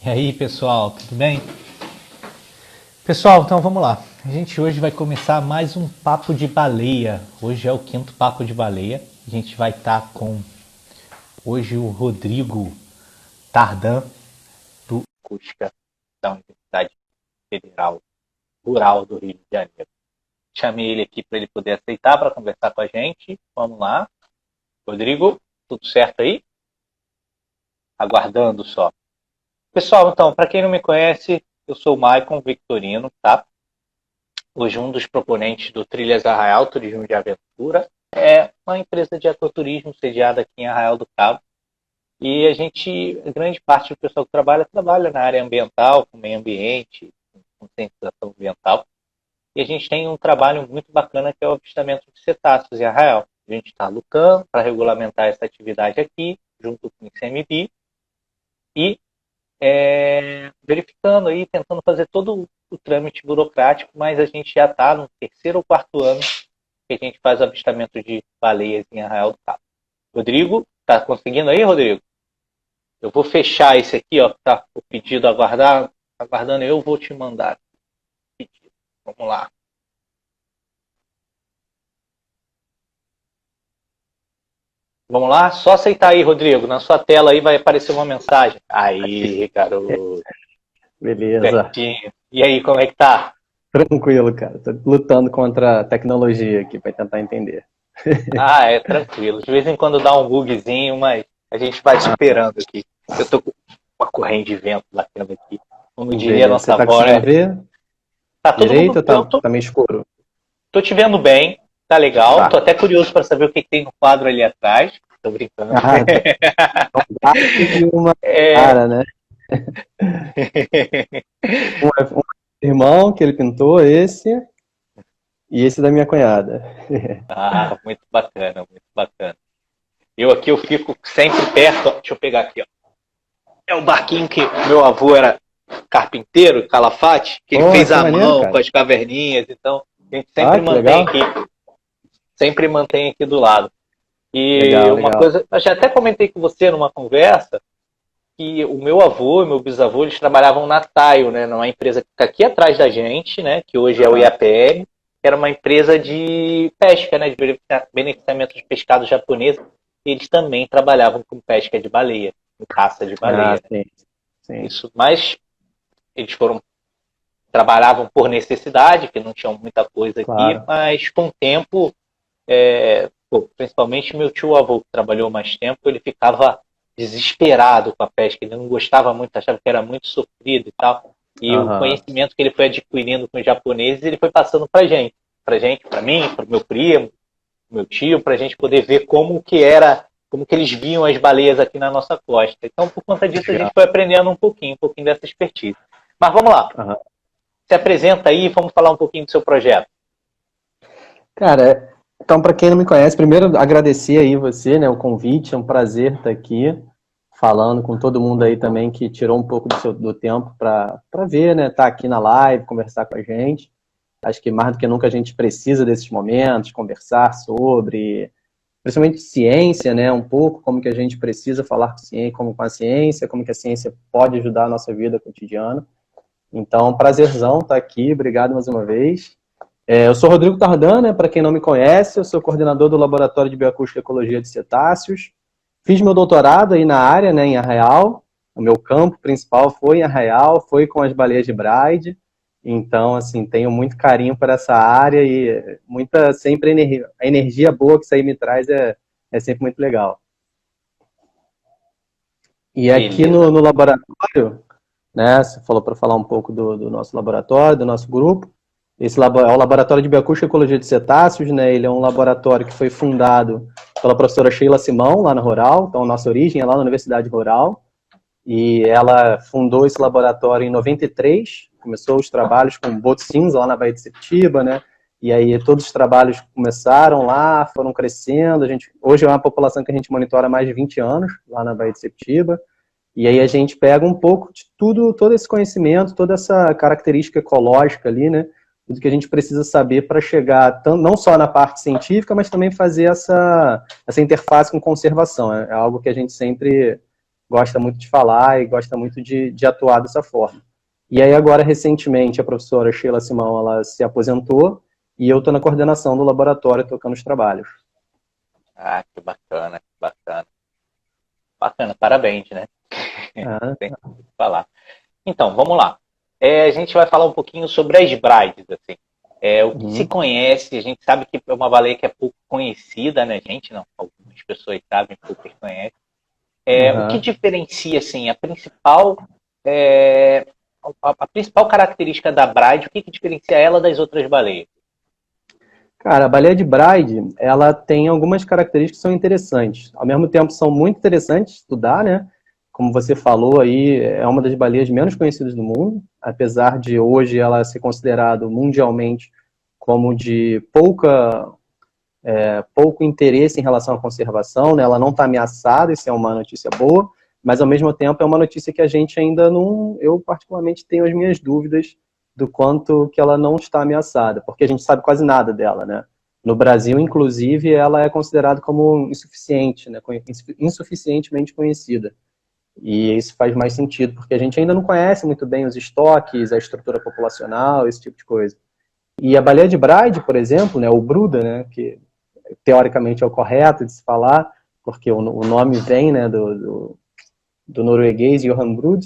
E aí, pessoal, tudo bem? Pessoal, então vamos lá. A gente hoje vai começar mais um papo de baleia. Hoje é o quinto papo de baleia. A gente vai estar com hoje o Rodrigo Tardan, do Acústica da Universidade Federal Rural do Rio de Janeiro. Chamei ele aqui para ele poder aceitar para conversar com a gente. Vamos lá. Rodrigo, tudo certo aí? Aguardando só. Pessoal, então, para quem não me conhece, eu sou o Maicon Victorino, tá? Hoje um dos proponentes do Trilhas Arraial Turismo de Aventura. É uma empresa de ecoturismo sediada aqui em Arraial do Cabo. E a gente, grande parte do pessoal que trabalha na área ambiental, com meio ambiente, com conscientização ambiental. E a gente tem um trabalho muito bacana que é o avistamento de cetáceos em Arraial. A gente está lutando para regulamentar essa atividade aqui, junto com o ICMBio, e verificando aí, tentando fazer todo o trâmite burocrático, mas a gente já está no terceiro ou quarto ano que a gente faz o avistamento de baleias em Arraial do Cabo. Rodrigo, tá conseguindo aí, Rodrigo? Eu vou fechar esse aqui, ó, tá o pedido aguardando, eu vou te mandar. Vamos lá. Vamos lá? Só aceitar aí, Rodrigo. Na sua tela aí vai aparecer uma mensagem. Aí, garoto. Beleza. Certinho. E aí, como é que tá? Tranquilo, cara. Tô lutando contra a tecnologia aqui para tentar entender. Ah, é tranquilo. De vez em quando dá um bugzinho, mas a gente vai superando aqui. Eu tô com uma corrente de vento batendo aqui. Como diria a Beleza. Você nossa tá avó, conseguindo né? ver Tá todo direito mundo. ou tá meio escuro? Tô te vendo bem, tá legal. Tá. Tô até curioso para saber o que tem no quadro ali atrás. Tô brincando. Ah, tem um gato e uma É... cara, né? Um irmão que ele pintou, esse, e esse da minha cunhada. Ah, muito bacana, muito bacana. Eu fico sempre perto. Ó, deixa eu pegar aqui, ó. É o barquinho que meu avô era carpinteiro, Calafate, que ele Oh, fez que à maneiro, mão com cara. as caverninhas, então a gente Ah, que legal. sempre mantém aqui do lado. E Legal, uma legal. coisa, eu já até comentei com você numa conversa, que o meu avô e meu bisavô, eles trabalhavam na Taio, né, numa empresa que fica aqui atrás da gente, né, que hoje é o Ah, IAPR, que era uma empresa de pesca, né, de beneficiamento de pescado japonês, e eles também trabalhavam com pesca de baleia, com caça de baleia, né? sim, sim. Isso, mas eles trabalhavam por necessidade, que não tinham muita coisa aqui, Claro. mas com o tempo, principalmente meu tio avô, que trabalhou mais tempo, ele ficava desesperado com a pesca, ele não gostava muito, achava que era muito sofrido e tal. E o Aham. conhecimento que ele foi adquirindo com os japoneses, ele foi passando para mim, para o meu primo, meu tio, para a gente poder ver como que era, como que eles viam as baleias aqui na nossa costa. Então, por conta disso, a gente Legal. foi aprendendo um pouquinho dessa expertise. Mas vamos lá, Aham. se apresenta aí, vamos falar um pouquinho do seu projeto. Cara, então para quem não me conhece, primeiro agradecer aí você, né, o convite, é um prazer estar aqui falando com todo mundo aí também que tirou um pouco do tempo para ver, né, estar aqui na live, conversar com a gente. Acho que mais do que nunca a gente precisa desses momentos, conversar sobre, principalmente ciência, né, um pouco como que a gente precisa falar com ciência, como com a ciência, como que a ciência pode ajudar a nossa vida cotidiana. Então, prazerzão estar aqui, obrigado mais uma vez. Eu sou Rodrigo Tardan, né? Para quem não me conhece, eu sou coordenador do Laboratório de Bioacústica e Ecologia de Cetáceos. Fiz meu doutorado aí na área, né, em Arraial. O meu campo principal foi em Arraial, foi com as baleias de Braide. Então, assim, tenho muito carinho por essa área e a energia boa que isso aí me traz é sempre muito legal. E aqui Beleza. no laboratório, né? Você falou para falar um pouco do nosso laboratório, do nosso grupo. Esse é o Laboratório de Bioacústica e Ecologia de Cetáceos, né? Ele é um laboratório que foi fundado pela professora Sheila Simão, lá na Rural. Então, a nossa origem é lá na Universidade Rural. E ela fundou esse laboratório em 93, começou os trabalhos com boto cinza lá na Baía de Septiba, né? E aí todos os trabalhos começaram lá, foram crescendo. Hoje é uma população que a gente monitora há mais de 20 anos, lá na Baía de Septiba. E aí a gente pega um pouco de tudo, todo esse conhecimento, toda essa característica ecológica ali, né? Tudo que a gente precisa saber para chegar não só na parte científica, mas também fazer essa interface com conservação. É algo que a gente sempre gosta muito de falar e gosta muito de atuar dessa forma. E aí agora, recentemente, a professora Sheila Simão, ela se aposentou e eu estou na coordenação do laboratório tocando os trabalhos. Ah, que bacana, que bacana. Bacana, parabéns, né? Ah, Tem que falar. Então, vamos lá. A gente vai falar um pouquinho sobre as brides, assim. O que se conhece, a gente sabe que é uma baleia que é pouco conhecida, né, gente? Não, algumas pessoas sabem, poucas conhecem. O que diferencia, assim, a principal característica da Bride, o que diferencia ela das outras baleias? Cara, a baleia de Bride, ela tem algumas características que são interessantes. Ao mesmo tempo, são muito interessantes de estudar, né? Como você falou aí, é uma das baleias menos conhecidas do mundo, apesar de hoje ela ser considerada mundialmente como de pouco interesse em relação à conservação, né? Ela não está ameaçada, isso é uma notícia boa, mas ao mesmo tempo é uma notícia que a gente ainda não, eu particularmente tenho as minhas dúvidas do quanto que ela não está ameaçada, porque a gente sabe quase nada dela, né? No Brasil, inclusive, ela é considerada como insuficiente, né? Insuficientemente conhecida. E isso faz mais sentido, porque a gente ainda não conhece muito bem os estoques, a estrutura populacional, esse tipo de coisa. E a baleia de Bride, por exemplo, né, o Bruda, né, que teoricamente é o correto de se falar, porque o nome vem, né, do norueguês Johan Brud,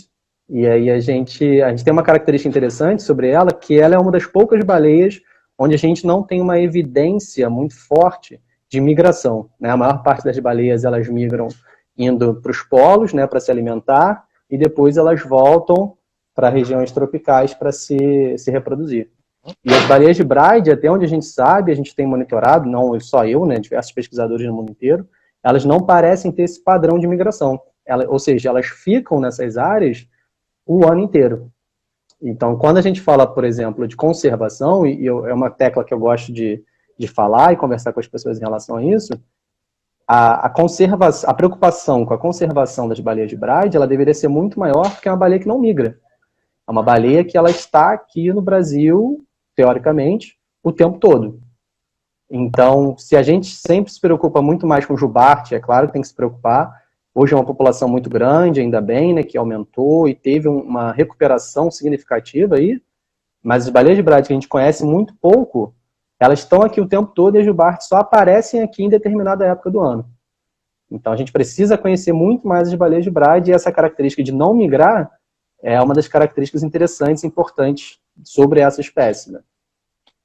e aí a gente tem uma característica interessante sobre ela, que ela é uma das poucas baleias onde a gente não tem uma evidência muito forte de migração, né? A maior parte das baleias, elas migram indo para os polos, né, para se alimentar, e depois elas voltam para regiões tropicais para se reproduzir. E as baleias de Bride, até onde a gente sabe, a gente tem monitorado, não só eu, né, diversos pesquisadores no mundo inteiro, elas não parecem ter esse padrão de migração. Ou seja, elas ficam nessas áreas o ano inteiro. Então, quando a gente fala, por exemplo, de conservação, é uma tecla que eu gosto de falar e conversar com as pessoas em relação a isso, a preocupação com a conservação das baleias de Bride, ela deveria ser muito maior porque é uma baleia que não migra. É uma baleia que ela está aqui no Brasil, teoricamente, o tempo todo. Então, se a gente sempre se preocupa muito mais com o jubarte, é claro que tem que se preocupar. Hoje é uma população muito grande, ainda bem, né, que aumentou e teve uma recuperação significativa aí, mas as baleias de Bride que a gente conhece muito pouco, elas estão aqui o tempo todo e as jubartes só aparecem aqui em determinada época do ano. Então a gente precisa conhecer muito mais as baleias de Bride e essa característica de não migrar é uma das características interessantes e importantes sobre essa espécie, né?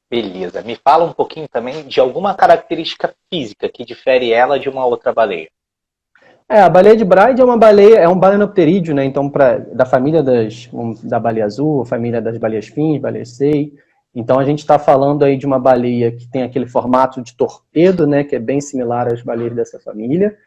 Beleza. Me fala um pouquinho também de alguma característica física que difere ela de uma outra baleia. A baleia de Bride é um balenopterídeo, né? Então, da família da baleia azul, a família das baleias fins, baleias sei. Então, a gente está falando aí de uma baleia que tem aquele formato de torpedo, né? Que é bem similar às baleias dessa família.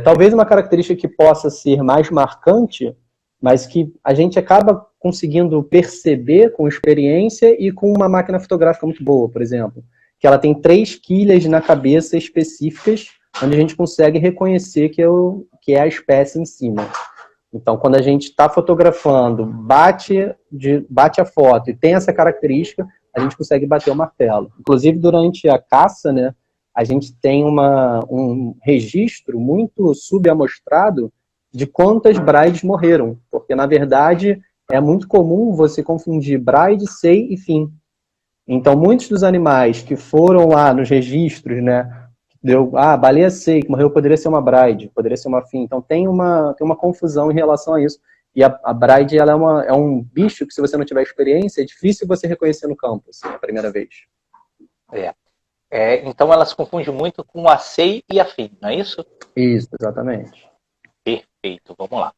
Talvez uma característica que possa ser mais marcante, mas que a gente acaba conseguindo perceber com experiência e com uma máquina fotográfica muito boa, por exemplo. Que ela tem 3 quilhas na cabeça específicas, onde a gente consegue reconhecer que é a espécie em cima. Então, quando a gente está fotografando, bate a foto e tem essa característica, a gente consegue bater o martelo. Inclusive, durante a caça, né, a gente tem um registro muito subamostrado de quantas brides morreram, porque, na verdade, é muito comum você confundir bride, sei e fim. Então, muitos dos animais que foram lá nos registros, né, baleia sei que morreu, poderia ser uma bride, poderia ser uma fim. Então, tem uma confusão em relação a isso. E a bride, ela é um bicho que, se você não tiver experiência, é difícil você reconhecer no campo, assim, a primeira vez. Então, ela se confunde muito com a sei e a fim, não é isso? Isso, exatamente. Perfeito, vamos lá.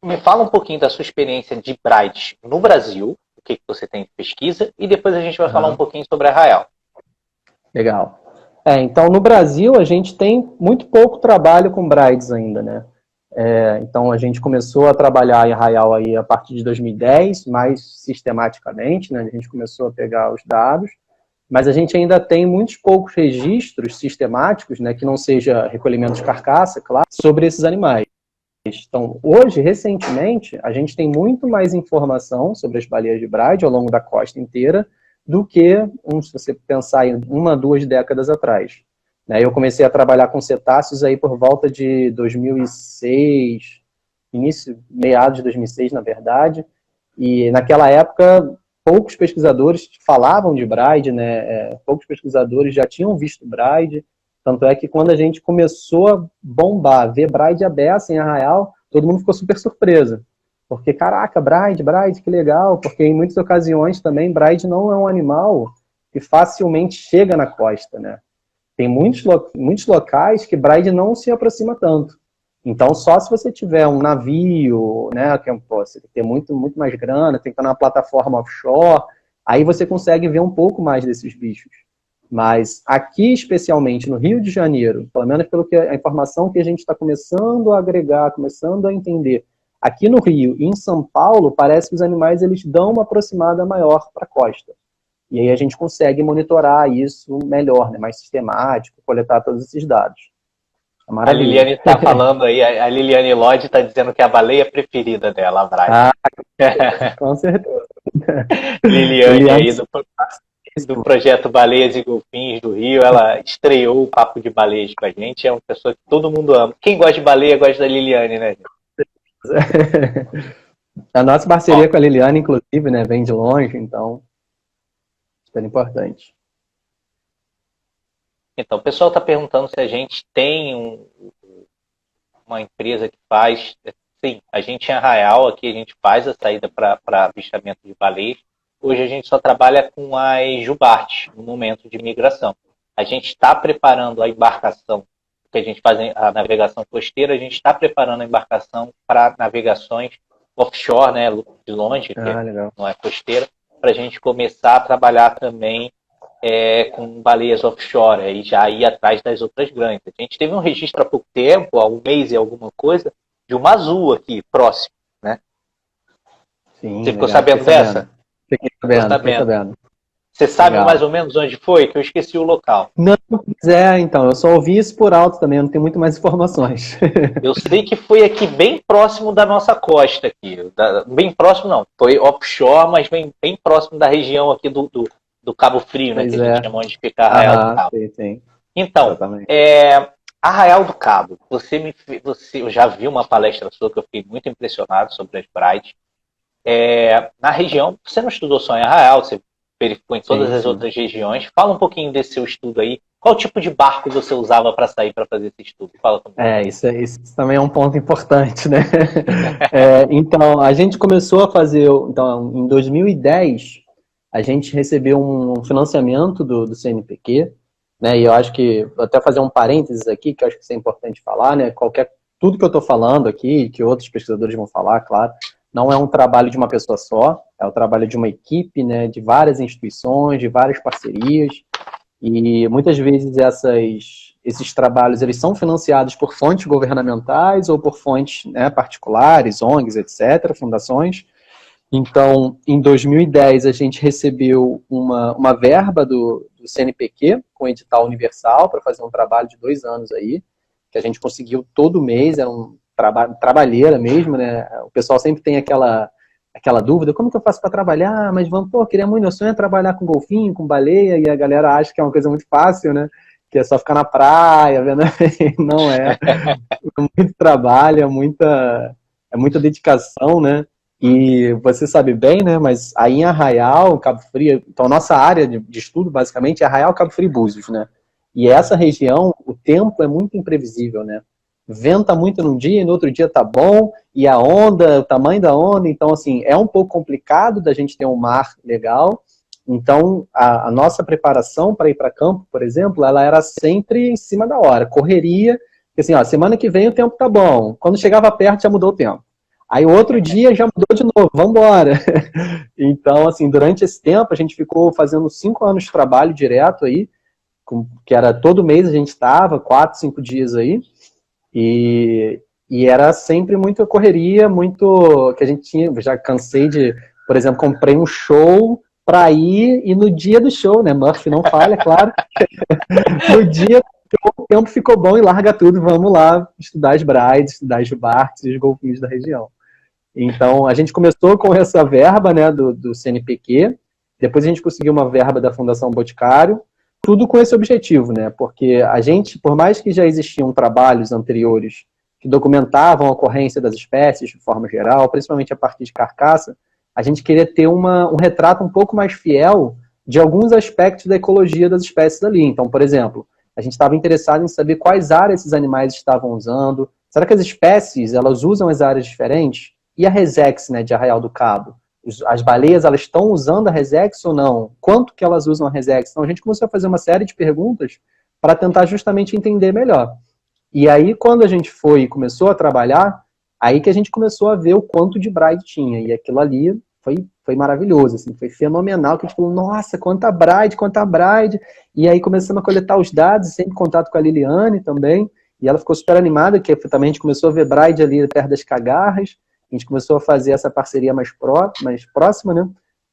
Me fala um pouquinho da sua experiência de brides no Brasil, o que você tem de pesquisa, e depois a gente vai falar um pouquinho sobre a Arraial. Legal. Então, no Brasil, a gente tem muito pouco trabalho com brides ainda, né? Então, a gente começou a trabalhar em Arraial aí a partir de 2010, mais sistematicamente, né? A gente começou a pegar os dados, mas a gente ainda tem muitos poucos registros sistemáticos, né, que não seja recolhimento de carcaça, claro, sobre esses animais. Então, hoje, recentemente, a gente tem muito mais informação sobre as baleias de Bride ao longo da costa inteira do que, se você pensar em 1, 2 décadas atrás. né? Eu comecei a trabalhar com cetáceos aí por volta de 2006, meados de 2006, na verdade, e naquela época poucos pesquisadores falavam de Braide, né? Poucos pesquisadores já tinham visto Braide, tanto é que quando a gente começou a bombar, ver Braide à beça em Arraial, todo mundo ficou super surpreso, porque, caraca, Braide, que legal, porque em muitas ocasiões também Braide não é um animal que facilmente chega na costa, né? Tem muitos locais que Braide não se aproxima tanto. Então, só se você tiver um navio, né, que você tem que ter muito mais grana, tem que estar numa plataforma offshore, aí você consegue ver um pouco mais desses bichos. Mas aqui, especialmente no Rio de Janeiro, pelo menos pelo que a informação que a gente está começando a agregar, começando a entender, aqui no Rio e em São Paulo, parece que os animais eles dão uma aproximada maior para a costa. E aí a gente consegue monitorar isso melhor, né, mais sistemático, coletar todos esses dados. A Liliane está falando aí, a Liliane Lodge está dizendo que é a baleia preferida dela, a Braide. Com certeza. Liliane aí do projeto Baleias e Golfinhos do Rio, ela estreou o Papo de Baleias com a gente, é uma pessoa que todo mundo ama. Quem gosta de baleia gosta da Liliane, né, gente? A nossa parceria com a Liliane, inclusive, né, vem de longe, então, super importante. Então, o pessoal está perguntando se a gente tem uma empresa que faz. Sim, a gente em Arraial, aqui a gente faz a saída para avistamento de baleias. Hoje a gente só trabalha com as jubartes no momento de migração. A gente está preparando a embarcação, que a gente faz a navegação costeira, a gente está preparando a embarcação para navegações offshore, né, de longe, que não é costeira, para a gente começar a trabalhar também com baleias offshore e já ir atrás das outras grandes. A gente teve um registro há pouco tempo, há um mês e alguma coisa, de uma azul aqui, próximo, né? Sim, você ficou sabendo dessa? Fiquei sabendo. Você sabe mais ou menos onde foi? Que eu esqueci o local. Não, então, eu só ouvi isso por alto também, eu não tenho muito mais informações. Eu sei que foi aqui bem próximo da nossa costa aqui. Bem próximo não, foi offshore, mas bem próximo da região aqui do Cabo Frio, né? Que a gente chama de ficar Arraial do Cabo. Sim. Então, Arraial do Cabo, eu já vi uma palestra sua que eu fiquei muito impressionado sobre as Brides. Na região, você não estudou só em Arraial, você verificou em todas as outras regiões. Fala um pouquinho desse seu estudo aí. Qual tipo de barco você usava para sair para fazer esse estudo? Fala também. Isso também é um ponto importante, né? Então, a gente começou a fazer, então, em 2010, a gente recebeu um financiamento do CNPq, né? E eu acho que, vou até fazer um parênteses aqui, que eu acho que isso é importante falar, né? Tudo que eu estou falando aqui, que outros pesquisadores vão falar, claro, não é um trabalho de uma pessoa só, é o trabalho de uma equipe, né? De várias instituições, de várias parcerias, e muitas vezes esses trabalhos eles são financiados por fontes governamentais ou por fontes, né, particulares, ONGs, etc., fundações. Então, em 2010, a gente recebeu uma verba do CNPq, com edital universal, para fazer um trabalho de 2 anos aí, que a gente conseguiu todo mês, era um trabalheira mesmo, né? O pessoal sempre tem aquela dúvida, como que eu faço para trabalhar? Mas queria muito, meu sonho é trabalhar com golfinho, com baleia, e a galera acha que é uma coisa muito fácil, né? Que é só ficar na praia, vendo? Não é. É muito trabalho, é muita dedicação, né? E você sabe bem, né? Mas aí em Arraial, Cabo Frio, então a nossa área de estudo, basicamente, é Arraial, Cabo Frio e Búzios, né? E essa região, o tempo é muito imprevisível, né? Venta muito num dia e no outro dia tá bom, e a onda, o tamanho da onda, então assim, é um pouco complicado da gente ter um mar legal. Então a nossa preparação para ir para campo, por exemplo, ela era sempre em cima da hora, correria, porque assim, semana que vem o tempo tá bom, quando chegava perto já mudou o tempo. Aí o outro dia já mudou de novo, vamos embora. Então, assim, durante esse tempo a gente ficou fazendo 5 anos de trabalho direto aí, que era todo mês a gente estava, 4, 5 dias aí, e era sempre muita correria, que a gente tinha, já cansei de, por exemplo, comprei um show para ir, e no dia do show, né, Murphy não falha, claro, no dia o tempo ficou bom e larga tudo, vamos lá estudar as brides, estudar as jubartes e os golfinhos da região. Então, a gente começou com essa verba, né, do CNPq, depois a gente conseguiu uma verba da Fundação Boticário, tudo com esse objetivo, né? Porque a gente, por mais que já existiam trabalhos anteriores que documentavam a ocorrência das espécies de forma geral, principalmente a partir de carcaça, a gente queria ter um retrato um pouco mais fiel de alguns aspectos da ecologia das espécies ali. Então, por exemplo, a gente estava interessado em saber quais áreas esses animais estavam usando. Será que as espécies, elas usam as áreas diferentes? E a resex, né, de Arraial do Cabo? As baleias, elas estão usando a resex ou não? Quanto que elas usam a resex? Então, a gente começou a fazer uma série de perguntas para tentar justamente entender melhor. E aí, quando a gente começou a trabalhar, aí que a gente começou a ver o quanto de Braide tinha. E aquilo ali foi maravilhoso, assim, foi fenomenal, que a gente falou, nossa, quanta Braide. E aí começamos a coletar os dados, sempre em contato com a Liliane também, e ela ficou super animada, que também a gente começou a ver Braide ali perto das cagarras, a gente começou a fazer essa parceria mais próxima, né?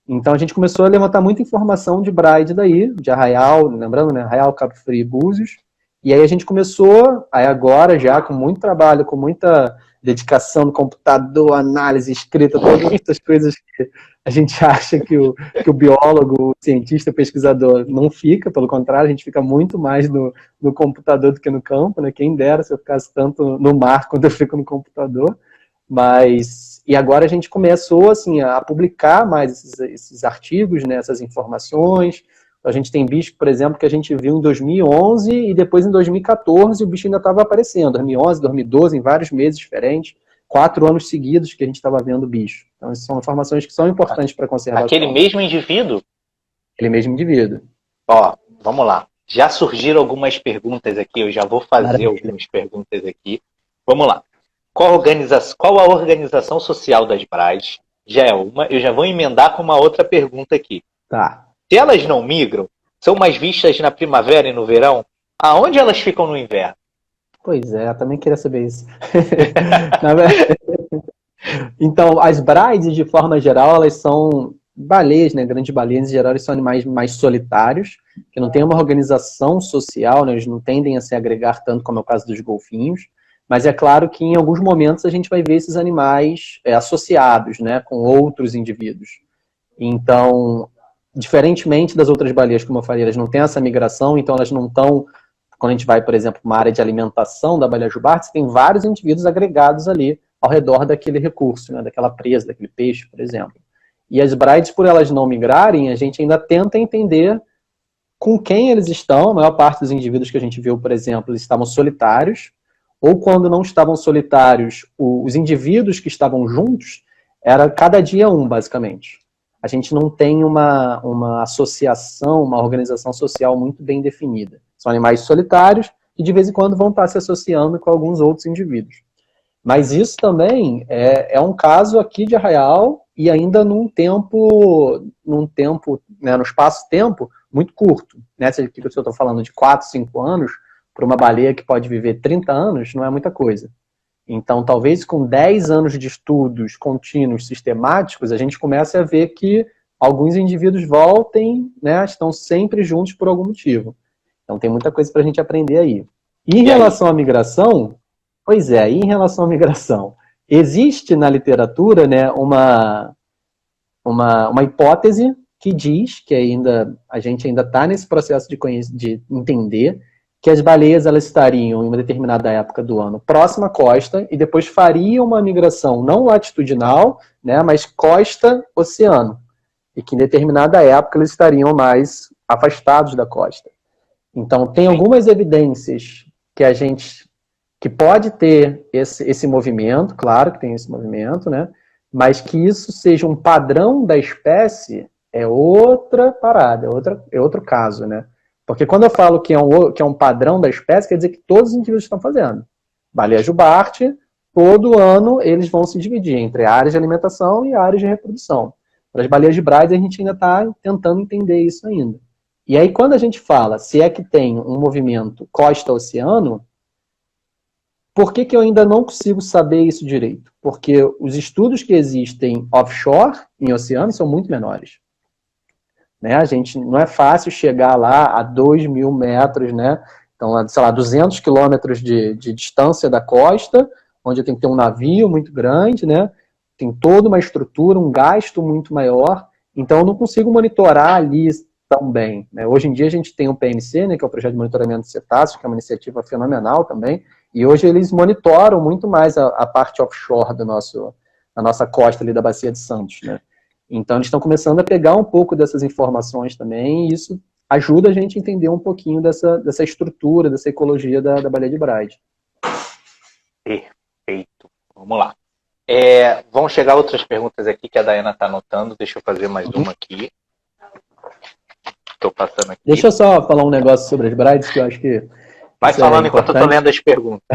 Então a gente começou a levantar muita informação de Braide daí, de Arraial, lembrando, né? Arraial, Cabo Frio e Búzios. E aí a gente começou, aí agora já com muito trabalho, com muita dedicação no computador, análise, escrita, todas essas coisas que a gente acha que o biólogo, o cientista, o pesquisador não fica, pelo contrário, a gente fica muito mais no computador do que no campo, né? Quem dera se eu ficasse tanto no mar quanto eu fico no computador. E agora a gente começou assim, a publicar mais esses artigos, né, essas informações. A gente tem bicho, por exemplo, que a gente viu em 2011 e depois em 2014 o bicho ainda estava aparecendo. 2011, 2012, em vários meses diferentes. 4 anos seguidos que a gente estava vendo o bicho. Então, essas são informações que são importantes para a conservação. Aquele mesmo indivíduo? Aquele mesmo indivíduo. Ó, vamos lá. Já surgiram algumas perguntas aqui, eu já vou fazer algumas perguntas aqui. Vamos lá. Qual a organização social das Braides? Já é uma. Eu já vou emendar com uma outra pergunta aqui. Tá. Se elas não migram, são mais vistas na primavera e no verão, aonde elas ficam no inverno? Pois é, eu também queria saber isso. Então, as Braides, de forma geral, elas são baleias, né? Grandes baleias, em geral, eles são animais mais solitários, que não têm uma organização social, né? Eles não tendem a se agregar tanto como é o caso dos golfinhos. Mas é claro que em alguns momentos a gente vai ver esses animais associados, né, com outros indivíduos. Então, diferentemente das outras baleias, como eu falei, elas não têm essa migração, então elas não estão, quando a gente vai, por exemplo, para uma área de alimentação da baleia jubarte, tem vários indivíduos agregados ali ao redor daquele recurso, né, daquela presa, daquele peixe, por exemplo. E as Braides, por elas não migrarem, a gente ainda tenta entender com quem eles estão. A maior parte dos indivíduos que a gente viu, por exemplo, eles estavam solitários, ou quando não estavam solitários, os indivíduos que estavam juntos, era cada dia um, basicamente. A gente não tem uma associação, uma organização social muito bem definida. São animais solitários e de vez em quando vão estar se associando com alguns outros indivíduos. Mas isso também é um caso aqui de Arraial e ainda num espaço-tempo muito curto. Né? Se eu estou falando de 4, 5 anos, para uma baleia que pode viver 30 anos, não é muita coisa. Então, talvez com 10 anos de estudos contínuos, sistemáticos, a gente comece a ver que alguns indivíduos voltem, né, estão sempre juntos por algum motivo. Então, tem muita coisa para a gente aprender aí. E em relação à migração, existe na literatura, né, uma hipótese que diz que a gente ainda está nesse processo de entender que as baleias elas estariam em uma determinada época do ano próxima à costa e depois fariam uma migração não latitudinal, né, mas costa-oceano. E que em determinada época eles estariam mais afastados da costa. Então, tem algumas evidências que pode ter esse movimento, claro que tem esse movimento, né, mas que isso seja um padrão da espécie é outra parada, é outro caso, né? Porque quando eu falo que é um padrão da espécie, quer dizer que todos os indivíduos estão fazendo. Baleia jubarte, todo ano eles vão se dividir entre áreas de alimentação e áreas de reprodução. Para as baleias de Braz, a gente ainda está tentando entender isso ainda. E aí, quando a gente fala se é que tem um movimento costa-oceano, por que eu ainda não consigo saber isso direito? Porque os estudos que existem offshore, em oceanos, são muito menores. Né? A gente não é fácil chegar lá a 2.000 metros, né? Então, sei lá, 200 quilômetros de distância da costa, onde tem que ter um navio muito grande, né? Tem toda uma estrutura, um gasto muito maior. Então, eu não consigo monitorar ali também, né? Hoje em dia a gente tem o PMC, né, que é o Projeto de Monitoramento de Cetáceos, que é uma iniciativa fenomenal também, e hoje eles monitoram muito mais a parte offshore da nossa costa ali da Bacia de Santos, né? Então eles estão começando a pegar um pouco dessas informações também, e isso ajuda a gente a entender um pouquinho dessa estrutura, dessa ecologia da baleia de Bride. Perfeito. Vamos lá. Vão chegar outras perguntas aqui que a Dayana está anotando. Deixa eu fazer mais uma aqui. Estou passando aqui. Deixa eu só falar um negócio sobre as brides, que eu acho que vai falando enquanto eu estou lendo as perguntas.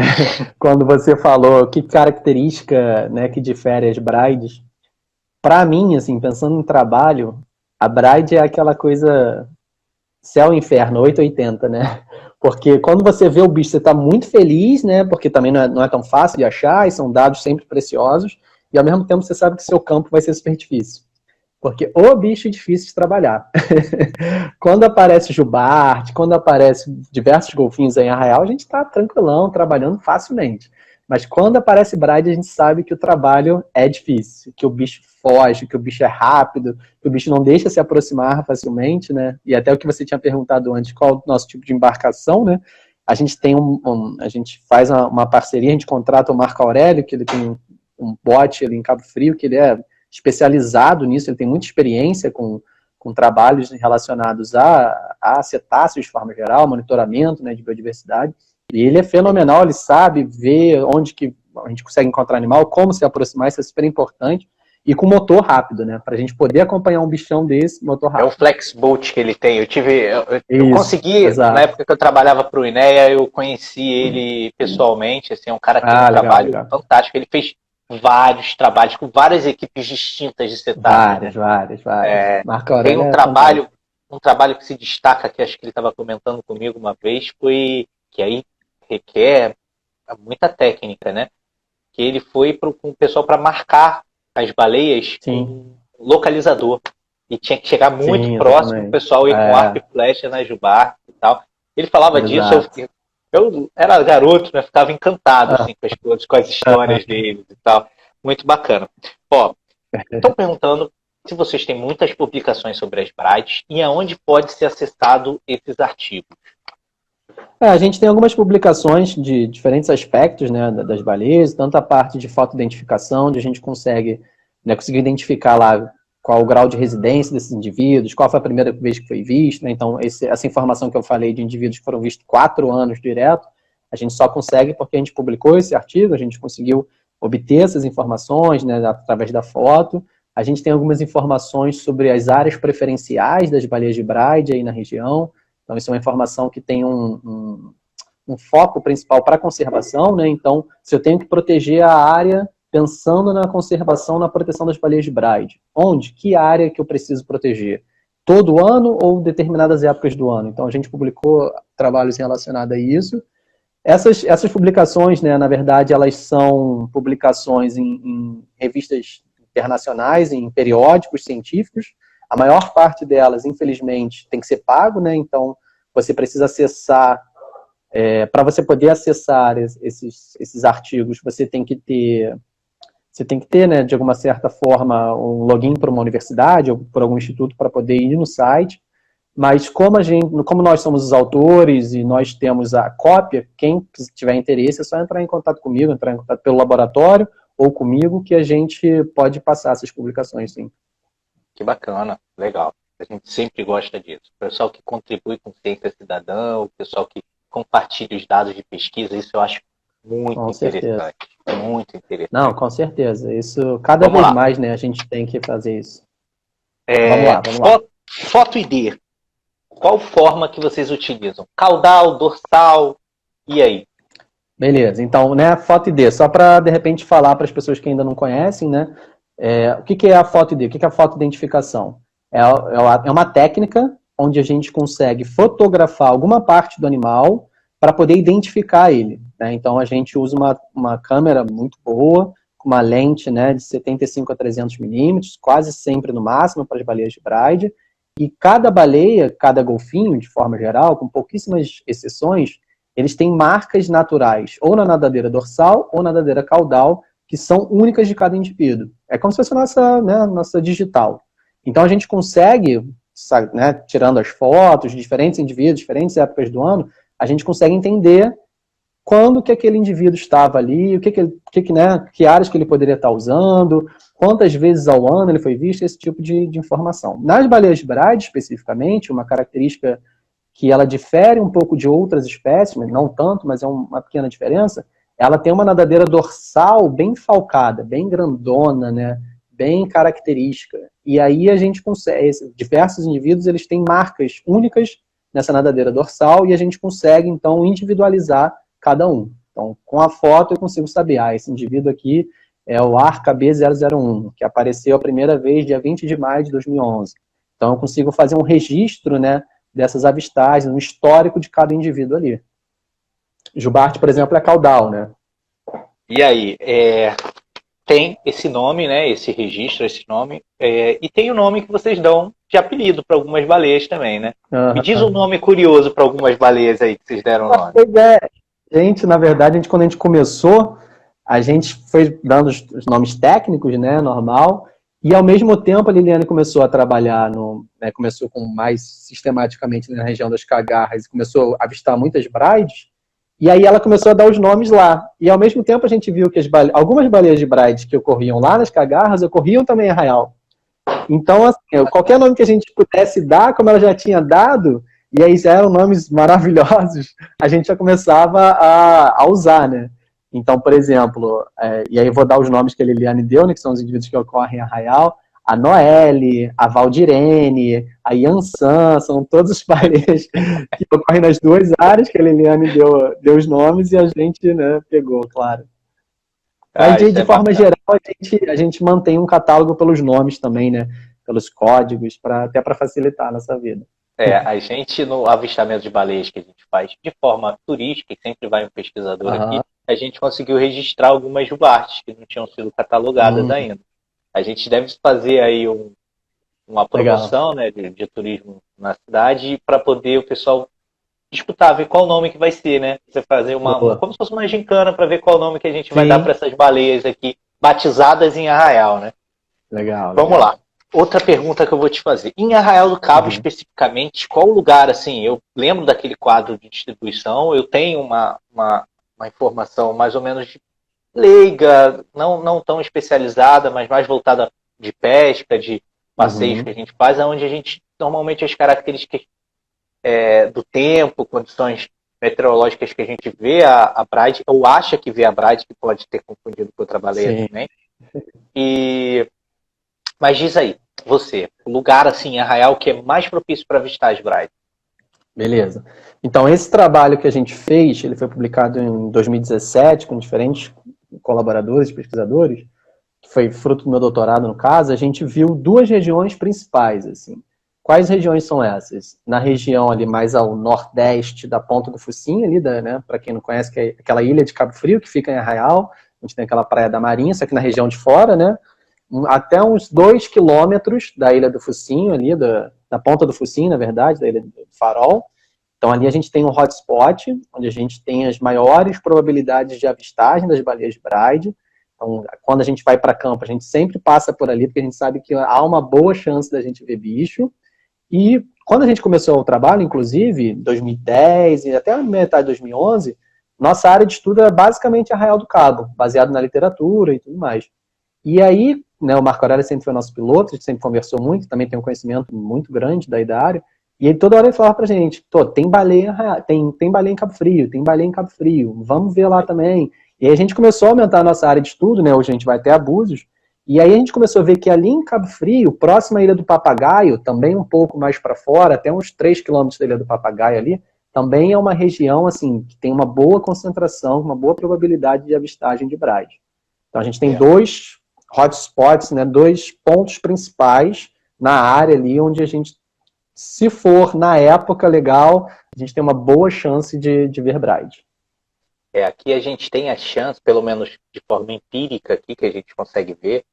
Quando você falou que característica, né, que difere as brides, para mim, assim, pensando em trabalho, a bride é aquela coisa céu e inferno, 880, né? Porque quando você vê o bicho, você está muito feliz, né? Porque também não é tão fácil de achar, e são dados sempre preciosos, e ao mesmo tempo você sabe que seu campo vai ser super difícil. Porque o bicho é difícil de trabalhar. Quando aparece jubarte, quando aparece diversos golfinhos aí em arraial, a gente está tranquilão, trabalhando facilmente. Mas quando aparece bride, a gente sabe que o trabalho é difícil, que o bicho foge, que o bicho é rápido, que o bicho não deixa se aproximar facilmente, né? E até o que você tinha perguntado antes, qual o nosso tipo de embarcação, né? A gente tem a gente faz uma parceria, a gente contrata o Marco Aurélio, que ele tem um bote ali em Cabo Frio, que ele é especializado nisso, ele tem muita experiência com trabalhos relacionados a cetáceos de forma geral, monitoramento, né, de biodiversidade, e ele é fenomenal, ele sabe ver onde que a gente consegue encontrar animal, como se aproximar, isso é super importante, e com motor rápido, né, pra gente poder acompanhar um bichão desse, motor rápido. É o Flex Boat que ele tem, eu consegui, exato. Na época que eu trabalhava pro INEA, eu conheci ele pessoalmente, assim, é um cara que tem um trabalho fantástico, ele fez vários trabalhos com várias equipes distintas de cetáceos. Várias. Tem um trabalho que se destaca, que acho que ele estava comentando comigo uma vez, foi que aí requer muita técnica, né? Que ele foi com o pessoal para marcar as baleias com um localizador. E tinha que chegar muito próximo, o pessoal ir com arco e flecha na jubarte e tal. Ele falava disso, eu era garoto, né? Ficava encantado assim, com as histórias deles e tal. Muito bacana. Ó, estão perguntando se vocês têm muitas publicações sobre as brides e aonde pode ser acessado esses artigos. A gente tem algumas publicações de diferentes aspectos, né, das baleias, tanto a parte de fotoidentificação, onde a gente consegue identificar lá qual o grau de residência desses indivíduos, qual foi a primeira vez que foi visto, né? Então essa informação que eu falei de indivíduos que foram vistos 4 anos direto, a gente só consegue porque a gente publicou esse artigo, a gente conseguiu obter essas informações, né, através da foto. A gente tem algumas informações sobre as áreas preferenciais das baleias de bride aí na região. Então isso é uma informação que tem um foco principal para a conservação, né? Então se eu tenho que proteger a área pensando na conservação, na proteção das baleias de bride. Onde? Que área que eu preciso proteger? Todo ano ou determinadas épocas do ano? Então, a gente publicou trabalhos relacionados a isso. Essas publicações, né, na verdade, elas são publicações em revistas internacionais, em periódicos científicos. A maior parte delas, infelizmente, tem que ser pago, né? Então, você precisa acessar... para você poder acessar esses artigos, você tem que ter, né, de alguma certa forma, um login para uma universidade ou por algum instituto para poder ir no site. Mas como nós somos os autores e nós temos a cópia, quem tiver interesse é só entrar em contato comigo, entrar em contato pelo laboratório ou comigo, que a gente pode passar essas publicações, sim. Que bacana, legal. A gente sempre gosta disso. O pessoal que contribui com ciência cidadã, o pessoal que compartilha os dados de pesquisa, isso eu acho muito interessante. Muito interessante. Não, com certeza. Isso, cada vez mais, né, a gente tem que fazer isso. Vamos lá. Foto ID. Qual forma que vocês utilizam? Caudal, dorsal, e aí? Beleza, então, né, foto ID, só para, de repente, falar para as pessoas que ainda não conhecem, né, o que é a foto ID? O que é a fotoidentificação? É uma técnica onde a gente consegue fotografar alguma parte do animal para poder identificar ele, né? Então a gente usa uma câmera muito boa, com uma lente, né, de 75 a 300 milímetros, quase sempre no máximo para as baleias de bride, e cada baleia, cada golfinho, de forma geral, com pouquíssimas exceções, eles têm marcas naturais, ou na nadadeira dorsal ou na nadadeira caudal, que são únicas de cada indivíduo. É como se fosse a nossa digital. Então a gente consegue, né, tirando as fotos de diferentes indivíduos, diferentes épocas do ano, a gente consegue entender quando que aquele indivíduo estava ali, né, que áreas que ele poderia estar usando, quantas vezes ao ano ele foi visto, esse tipo de informação. Nas baleias Bride, especificamente, uma característica que ela difere um pouco de outras espécies, não tanto, mas é uma pequena diferença, ela tem uma nadadeira dorsal bem falcada, bem grandona, né, bem característica. E aí a gente consegue, diversos indivíduos, eles têm marcas únicas nessa nadadeira dorsal e a gente consegue, então, individualizar cada um. Então, com a foto eu consigo saber, esse indivíduo aqui é o Arca B001, que apareceu a primeira vez dia 20 de maio de 2011. Então, eu consigo fazer um registro, né, dessas avistagens, um histórico de cada indivíduo ali. Jubarte, por exemplo, é caudal, né? E aí, tem esse nome, né, esse registro, esse nome, e tem o nome que vocês dão de apelido para algumas baleias também, né? Me diz um nome curioso para algumas baleias aí que vocês deram o nome. Pois é. Gente, na verdade, quando a gente começou, a gente foi dando os nomes técnicos, né, normal, e ao mesmo tempo a Liliane começou a trabalhar, né, começou com mais sistematicamente na região das Cagarras, e começou a avistar muitas brides, e aí ela começou a dar os nomes lá. E ao mesmo tempo a gente viu que algumas baleias de bride que ocorriam lá nas Cagarras ocorriam também em Arraial. Então, assim, qualquer nome que a gente pudesse dar, como ela já tinha dado, e aí já eram nomes maravilhosos, a gente já começava a usar, né? Então, por exemplo, e aí eu vou dar os nomes que a Liliane deu, né, que são os indivíduos que ocorrem em Arraial, a Noelle, a Valdirene, a Yansan, são todos os baleias que ocorrem nas duas áreas que a Liliane deu os nomes e a gente, né, pegou, claro. Mas de forma geral, a gente mantém um catálogo pelos nomes também, né? Pelos códigos, até para facilitar a nossa vida. A gente, no avistamento de baleias que a gente faz de forma turística, e sempre vai um pesquisador aqui, a gente conseguiu registrar algumas jubartes que não tinham sido catalogadas ainda. A gente deve fazer aí uma promoção, né, de turismo na cidade para poder o pessoal disputar, ver qual nome que vai ser, né? Você fazer como se fosse uma gincana para ver qual nome que a gente vai dar para essas baleias aqui, batizadas em Arraial, né? Legal. Vamos lá. Outra pergunta que eu vou te fazer. Em Arraial do Cabo, especificamente, qual lugar, assim, eu lembro daquele quadro de distribuição, eu tenho uma informação mais ou menos de leiga, não tão especializada, mas mais voltada de pesca, de passeios que a gente faz, onde a gente, normalmente, as características do tempo, condições meteorológicas que a gente vê a Bride, ou acha que vê a Bride, que pode ter confundido com outra baleia também. Mas diz aí, você, o lugar assim, em Arraial, que é mais propício para avistar as Brides. Beleza. Então, esse trabalho que a gente fez, ele foi publicado em 2017, com diferentes colaboradores, pesquisadores, que foi fruto do meu doutorado, no caso, a gente viu duas regiões principais, assim. Quais regiões são essas? Na região ali mais ao nordeste da Ponta do Focinho, ali, né, para quem não conhece, que é aquela ilha de Cabo Frio, que fica em Arraial, a gente tem aquela praia da Marinha, só que na região de fora, né, até uns 2 quilômetros da Ilha do Focinho, ali, da Ponta do Focinho, na verdade, da Ilha do Farol. Então, ali a gente tem um hotspot, onde a gente tem as maiores probabilidades de avistagem das baleias Bride. Então, quando a gente vai para campo, a gente sempre passa por ali, porque a gente sabe que há uma boa chance da gente ver bicho. E quando a gente começou o trabalho, inclusive, em 2010 e até a metade de 2011, nossa área de estudo era basicamente Arraial do Cabo, baseado na literatura e tudo mais. E aí, né, o Marco Aurélio sempre foi nosso piloto, a gente sempre conversou muito, também tem um conhecimento muito grande da área, e ele toda hora ele falava pra gente, tem baleia, tem baleia em Cabo Frio, tem baleia em Cabo Frio, vamos ver lá também. E aí a gente começou a aumentar a nossa área de estudo, né, hoje a gente vai ter Abusos, e aí a gente começou a ver que ali em Cabo Frio, próxima à Ilha do Papagaio, também um pouco mais para fora, até uns 3 quilômetros da Ilha do Papagaio ali, também é uma região, assim, que tem uma boa concentração, uma boa probabilidade de avistagem de Bride. Então a gente tem dois hotspots, né, 2 pontos principais na área ali, onde a gente, se for na época legal, a gente tem uma boa chance de ver Bride. Aqui a gente tem a chance, pelo menos de forma empírica aqui, que a gente consegue ver,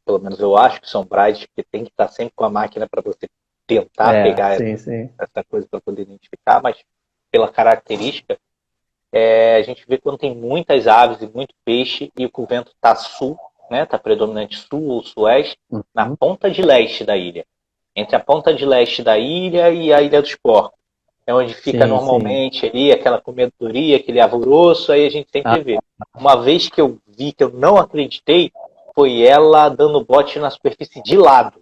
pelo menos eu acho que são Brides, porque tem que estar sempre com a máquina para você tentar pegar essa coisa para poder identificar, mas pela característica, a gente vê quando tem muitas aves e muito peixe e o vento está sul, né, está predominante sul ou sueste, na ponta de leste da ilha. entre a ponta de leste da ilha e a Ilha dos Porcos. É onde fica Sim, sim. normalmente ali aquela comedoria, aquele alvoroço, aí a gente Ah, sempre vê. Uma vez que eu vi, que eu não acreditei, foi ela dando bote na superfície de lado.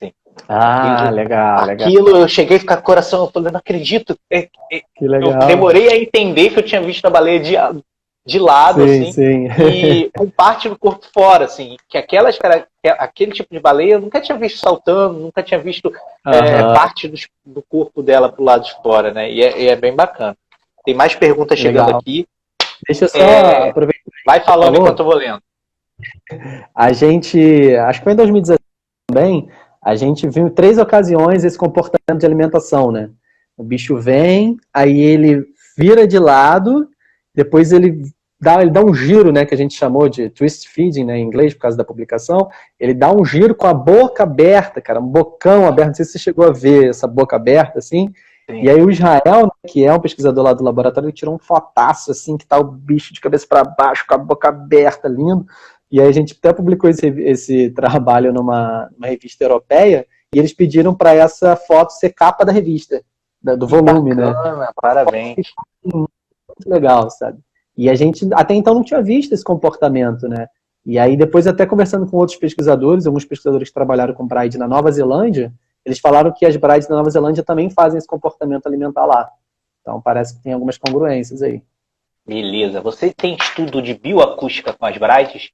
Assim. ah, legal, legal. Aquilo, eu cheguei a ficar com o coração, eu falei, não acredito. Que Eu legal. demorei a entender que eu tinha visto a baleia de lado, Sim, assim, sim. e com parte do corpo fora, assim, que aquele tipo de baleia eu nunca tinha visto saltando, nunca tinha visto Aham, parte do corpo dela pro lado de fora, né? E é bem bacana. Tem mais perguntas chegando legal. aqui. Deixa eu só aproveitar Vai que você falando enquanto falou. eu vou lendo. A gente, acho que foi em 2017 também, a gente viu em 3 ocasiões esse comportamento de alimentação, né? O bicho vem, aí ele vira de lado, depois ele dá um giro, né, que a gente chamou de twist feeding, né, em inglês, por causa da publicação. Ele dá um giro com a boca aberta, cara, um bocão aberto. Não sei se você chegou a ver essa boca aberta, assim. E Sim. aí o Israel, né, que é um pesquisador lá do laboratório, ele tirou um fotaço, assim, que tá o bicho de cabeça para baixo, com a boca aberta, lindo. E aí a gente até publicou esse trabalho numa revista europeia, e eles pediram para essa foto ser capa da revista, do Que volume, né? bacana, parabéns. Muito legal, sabe? E a gente até então não tinha visto esse comportamento, né? E aí depois até conversando com outros pesquisadores, alguns pesquisadores que trabalharam com Braille na Nova Zelândia, eles falaram que as Brailles na Nova Zelândia também fazem esse comportamento alimentar lá. Então parece que tem algumas congruências aí. Beleza. Você tem estudo de bioacústica com as braides?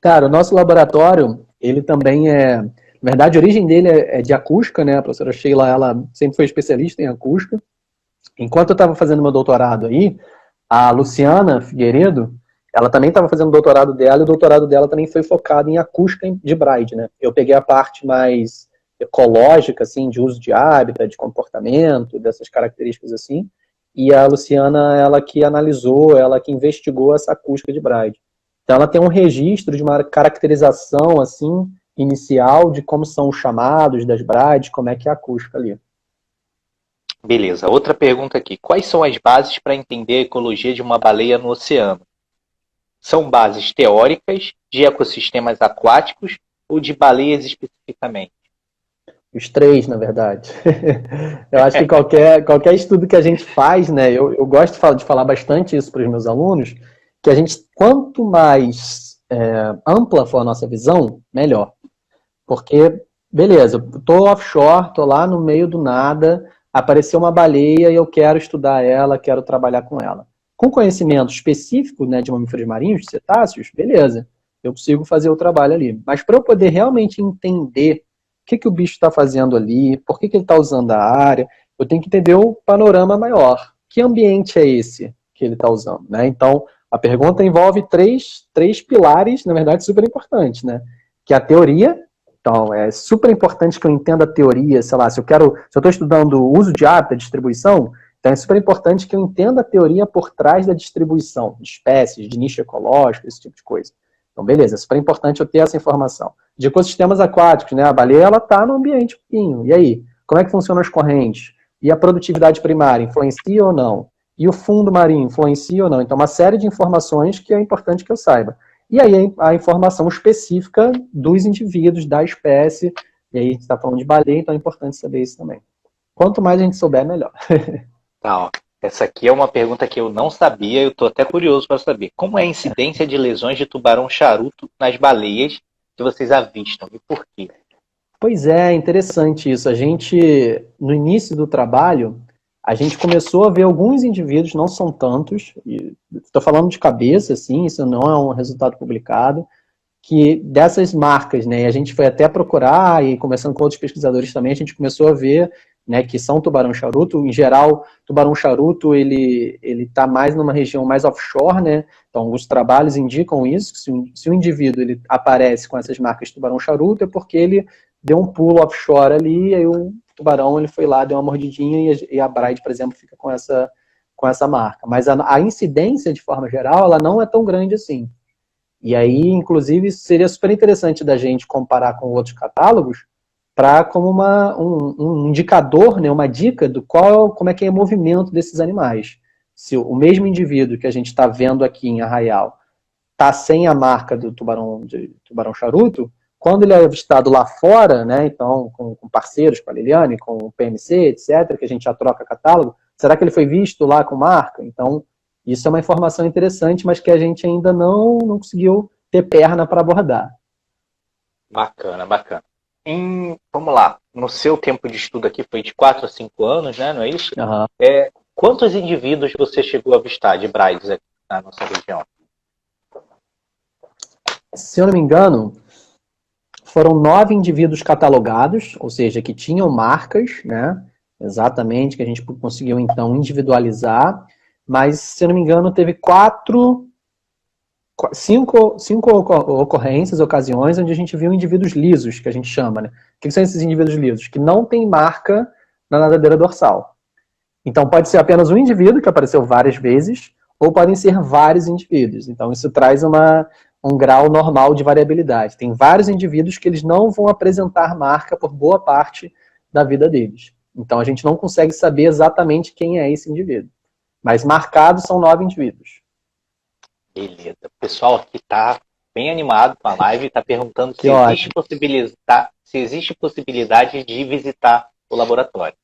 Cara, o nosso laboratório, ele também na verdade, a origem dele é de acústica, né? A professora Sheila, ela sempre foi especialista em acústica. Enquanto eu estava fazendo meu doutorado aí, a Luciana Figueiredo, ela também estava fazendo o doutorado dela, e o doutorado dela também foi focado em acústica de Braille, né? Eu peguei a parte mais ecológica, assim, de uso de hábitat, de comportamento, dessas características assim, e a Luciana, ela que analisou, ela que investigou essa acústica de Braille. Então ela tem um registro de uma caracterização, assim, inicial de como são os chamados das Braille, como é que é a acústica ali. Beleza. Outra pergunta aqui. Quais são as bases para entender a ecologia de uma baleia no oceano? São bases teóricas, de ecossistemas aquáticos ou de baleias especificamente? Os três, na verdade. Eu acho que qualquer estudo que a gente faz, né? Eu gosto de falar bastante isso para os meus alunos, que a gente, quanto mais ampla for a nossa visão, melhor. Porque, beleza, eu tô offshore, tô lá no meio do nada, apareceu uma baleia e eu quero estudar ela, quero trabalhar com ela. Com conhecimento específico, né, de mamíferos marinhos, de cetáceos, beleza, eu consigo fazer o trabalho ali. Mas para eu poder realmente entender que o bicho está fazendo ali, por que ele está usando a área, eu tenho que entender o panorama maior. Que ambiente é esse que ele está usando, né? Então, a pergunta envolve três pilares, na verdade, super importantes, né? Que é a teoria. Então, é super importante que eu entenda a teoria, sei lá, se eu estou estudando o uso de hábitat, distribuição, então é super importante que eu entenda a teoria por trás da distribuição de espécies, de nicho ecológico, esse tipo de coisa. Então, beleza, é super importante eu ter essa informação. De ecossistemas aquáticos, né? A baleia, ela está no ambiente pouquinho. E aí? Como é que funcionam as correntes? E a produtividade primária, influencia ou não? E o fundo marinho, influencia ou não? Então, uma série de informações que é importante que eu saiba. E aí a informação específica dos indivíduos, da espécie, e aí a gente está falando de baleia, então é importante saber isso também. Quanto mais a gente souber, melhor. Tá, ó. Essa aqui é uma pergunta que eu não sabia, eu estou até curioso para saber. Como é a incidência de lesões de tubarão-charuto nas baleias que vocês avistam e por quê? Pois é, interessante isso. A gente, no início do trabalho, a gente começou a ver alguns indivíduos, não são tantos, estou falando de cabeça, assim, isso não é um resultado publicado, que dessas marcas, né, a gente foi até procurar, e conversando com outros pesquisadores também, a gente começou a ver, né, que são tubarão-charuto. Em geral, tubarão-charuto, ele está mais numa região mais offshore, né, então os trabalhos indicam isso, que se o indivíduo ele aparece com essas marcas tubarão-charuto, é porque ele deu um pulo offshore ali, e aí o tubarão ele foi lá, deu uma mordidinha, e a Braide, por exemplo, fica com essa marca. Mas a incidência, de forma geral, ela não é tão grande assim. E aí, inclusive, seria super interessante da gente comparar com outros catálogos para como um indicador, né, uma dica do como é que é o movimento desses animais. Se o mesmo indivíduo que a gente está vendo aqui em Arraial está sem a marca do tubarão charuto, quando ele é avistado lá fora, né, então com parceiros, com a Liliane, com o PMC, etc., que a gente já troca catálogo, será que ele foi visto lá com marca? Então, isso é uma informação interessante, mas que a gente ainda não conseguiu ter perna para abordar. Bacana, bacana. Vamos lá, no seu tempo de estudo aqui foi de 4 a 5 anos, né? Não é isso? Uhum. Quantos indivíduos você chegou a avistar de Brides aqui na nossa região? Se eu não me engano, foram 9 indivíduos catalogados, ou seja, que tinham marcas, né? Exatamente, que a gente conseguiu então individualizar, mas se eu não me engano teve 5 ocorrências, ocasiões, onde a gente viu indivíduos lisos, que a gente chama, né? O que são esses indivíduos lisos? Que não tem marca na nadadeira dorsal. Então pode ser apenas um indivíduo que apareceu várias vezes, ou podem ser vários indivíduos. Então isso traz um grau normal de variabilidade. Tem vários indivíduos que eles não vão apresentar marca por boa parte da vida deles. Então a gente não consegue saber exatamente quem é esse indivíduo. Mas marcados são 9 indivíduos. Beleza. O pessoal aqui está bem animado com a live, está perguntando se existe possibilidade de visitar o laboratório.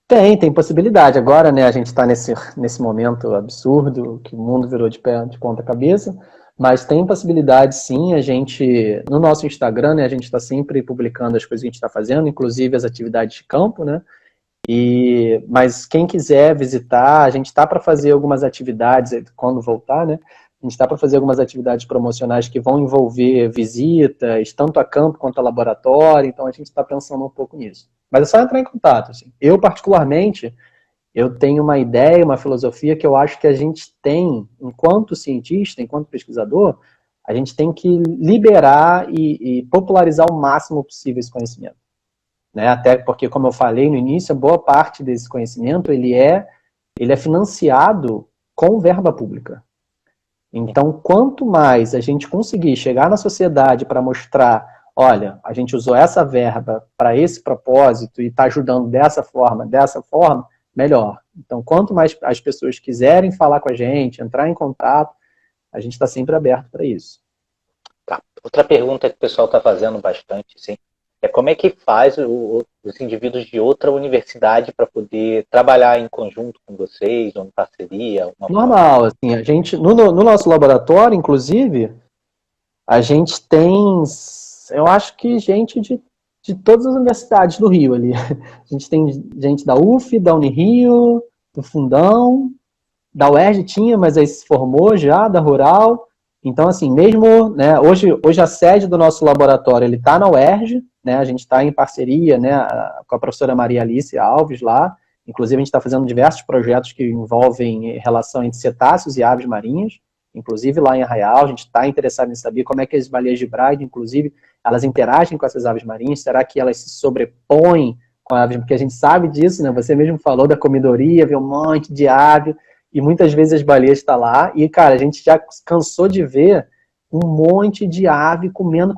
Tem possibilidade. Agora, né, a gente está nesse momento absurdo, que o mundo virou de ponta cabeça, mas tem possibilidade sim. A gente, no nosso Instagram, né, a gente está sempre publicando as coisas que a gente está fazendo, inclusive as atividades de campo, né? Mas quem quiser visitar, a gente está para fazer algumas atividades, quando voltar, né? A gente está para fazer algumas atividades promocionais que vão envolver visitas, tanto a campo quanto a laboratório, então a gente está pensando um pouco nisso. Mas é só entrar em contato. Assim. Eu, particularmente, eu tenho uma ideia, uma filosofia que eu acho que a gente tem, enquanto cientista, enquanto pesquisador, a gente tem que liberar e popularizar o máximo possível esse conhecimento. Né? Até porque, como eu falei no início, boa parte desse conhecimento ele é financiado com verba pública. Então, quanto mais a gente conseguir chegar na sociedade para mostrar, olha, a gente usou essa verba para esse propósito e está ajudando dessa forma, melhor. Então, quanto mais as pessoas quiserem falar com a gente, entrar em contato, a gente está sempre aberto para isso. Tá. Outra pergunta que o pessoal está fazendo bastante, sim, é como é que faz os indivíduos de outra universidade para poder trabalhar em conjunto com vocês, ou em parceria? Normal, assim, a gente, no nosso laboratório, inclusive, a gente tem, eu acho que gente de todas as universidades do Rio ali. A gente tem gente da UF, da Unirio, do Fundão, da UERJ tinha, mas aí se formou já, da Rural. Então, assim, mesmo, né, hoje a sede do nosso laboratório, ele está na UERJ, né, a gente está em parceria, né, com a professora Maria Alice Alves lá, inclusive a gente está fazendo diversos projetos que envolvem relação entre cetáceos e aves marinhas, inclusive lá em Arraial, a gente está interessado em saber como é que as baleias de Bride, inclusive, elas interagem com essas aves marinhas, será que elas se sobrepõem com aves, porque a gente sabe disso, né, você mesmo falou da comidoria, vê um monte de ave, e muitas vezes as baleias estão lá, e, cara, a gente já cansou de ver um monte de ave comendo,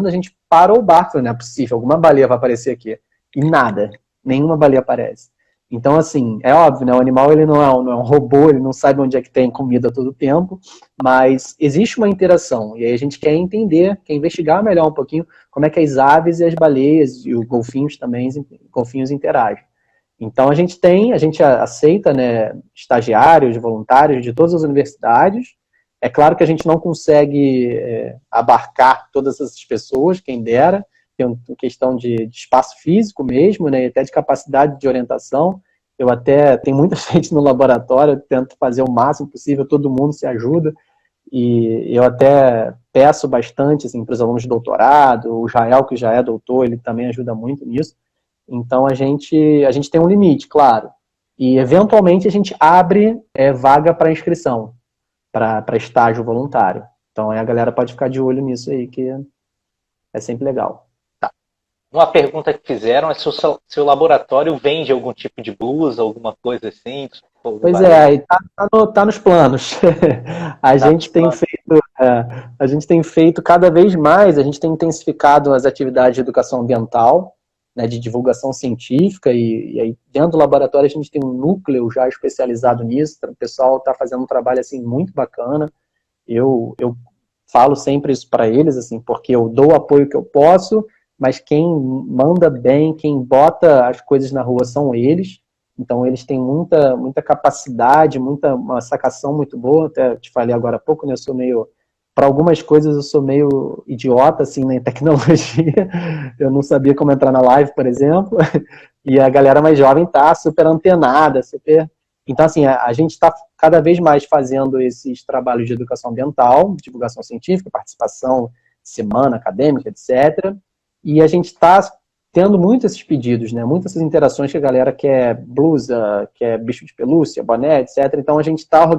a gente parou o barco, não é possível, alguma baleia vai aparecer aqui. E nada, nenhuma baleia aparece. Então, assim, é óbvio, né, o animal ele não é um robô, ele não sabe onde é que tem comida todo o tempo, mas existe uma interação, e aí a gente quer entender, quer investigar melhor um pouquinho como é que as aves e as baleias, e os golfinhos também, golfinhos interagem. Então, a gente aceita, né, estagiários, voluntários de todas as universidades. É claro que a gente não consegue abarcar todas essas pessoas, quem dera, tem uma questão de espaço físico mesmo, né, e até de capacidade de orientação. Eu até tenho muita gente no laboratório, eu tento fazer o máximo possível, todo mundo se ajuda, e eu até peço bastante assim, para os alunos de doutorado, o Jael, que já é doutor, ele também ajuda muito nisso. Então, a gente tem um limite, claro. E, eventualmente, a gente abre vaga para inscrição, para estágio voluntário. Então, aí a galera pode ficar de olho nisso aí, que é sempre legal. Tá. Uma pergunta que fizeram é se o seu laboratório vende algum tipo de blusa, alguma coisa assim. Pois é, tá nos planos. A gente tem feito cada vez mais, a gente tem intensificado as atividades de educação ambiental, né, de divulgação científica, e aí dentro do laboratório a gente tem um núcleo já especializado nisso, o pessoal está fazendo um trabalho assim, muito bacana. Eu falo sempre isso para eles, assim, porque eu dou o apoio que eu posso, mas quem manda bem, quem bota as coisas na rua são eles. Então, eles têm muita capacidade, uma sacação muito boa. Até te falei agora há pouco, né? Eu sou meio... Para algumas coisas, eu sou meio idiota, assim, na tecnologia. Eu não sabia como entrar na live, por exemplo. E a galera mais jovem tá super antenada, super... Então, assim, a gente está cada vez mais fazendo esses trabalhos de educação ambiental, divulgação científica, participação, semana acadêmica, etc. E a gente está tendo muitos esses pedidos, né? Muitas essas interações que a galera quer blusa, quer bicho de pelúcia, boné, etc. Então a gente está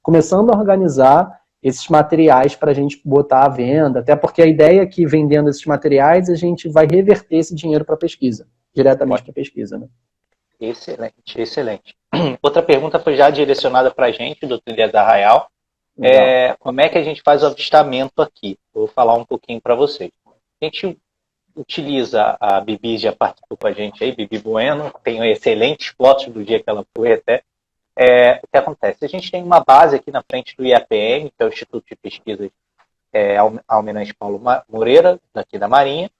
começando a organizar esses materiais para a gente botar à venda, até porque a ideia é que vendendo esses materiais a gente vai reverter esse dinheiro para pesquisa, diretamente para pesquisa, né? Excelente, excelente. Outra pergunta foi já direcionada para a gente, do Trilhas Arraial. Como é que a gente faz o avistamento aqui? Vou falar um pouquinho para vocês. A gente utiliza, a Bibi já participou com a gente aí, Bibi Bueno, tem excelentes fotos do dia que ela foi até. O que acontece? A gente tem uma base aqui na frente do IAPM, que é o Instituto de Pesquisas Almirante Paulo Moreira, daqui da Marinha,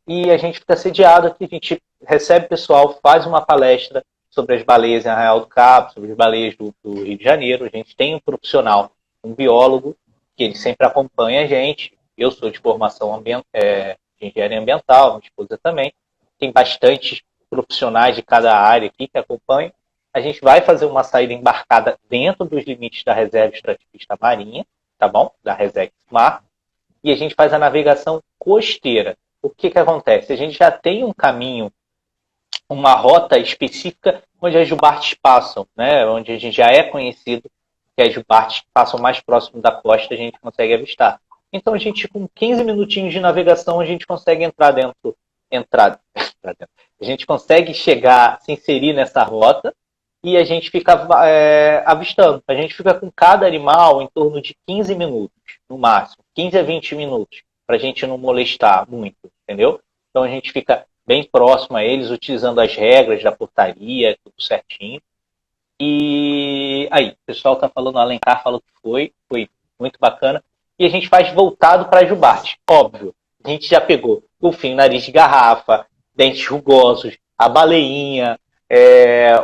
e a gente fica sediado aqui, a gente recebe pessoal, faz uma palestra sobre as baleias em Arraial do Cabo, sobre as baleias do Rio de Janeiro. A gente tem um profissional, um biólogo, que ele sempre acompanha a gente. Eu sou de formação de engenharia ambiental, minha esposa também. Tem bastante profissionais de cada área aqui que acompanham. A gente vai fazer uma saída embarcada dentro dos limites da Reserva Extrativista Marinha, tá bom? Da Resex Mar. E a gente faz a navegação costeira. O que acontece? A gente já tem um caminho, uma rota específica onde as jubartes passam, né? Onde a gente já é conhecido que as jubartes passam mais próximo da costa, a gente consegue avistar. Então, a gente, com 15 minutinhos de navegação, a gente consegue entrar dentro. A gente consegue chegar, se inserir nessa rota e a gente fica avistando. A gente fica com cada animal em torno de 15 minutos, no máximo. 15 a 20 minutos, para a gente não molestar muito, entendeu? Então, a gente fica bem próximo a eles, utilizando as regras da portaria, tudo certinho. E aí, o pessoal está falando, o Alencar falou que foi muito bacana. E a gente faz voltado para a jubarte. Óbvio, a gente já pegou golfinho, nariz de garrafa, dentes rugosos, a baleinha,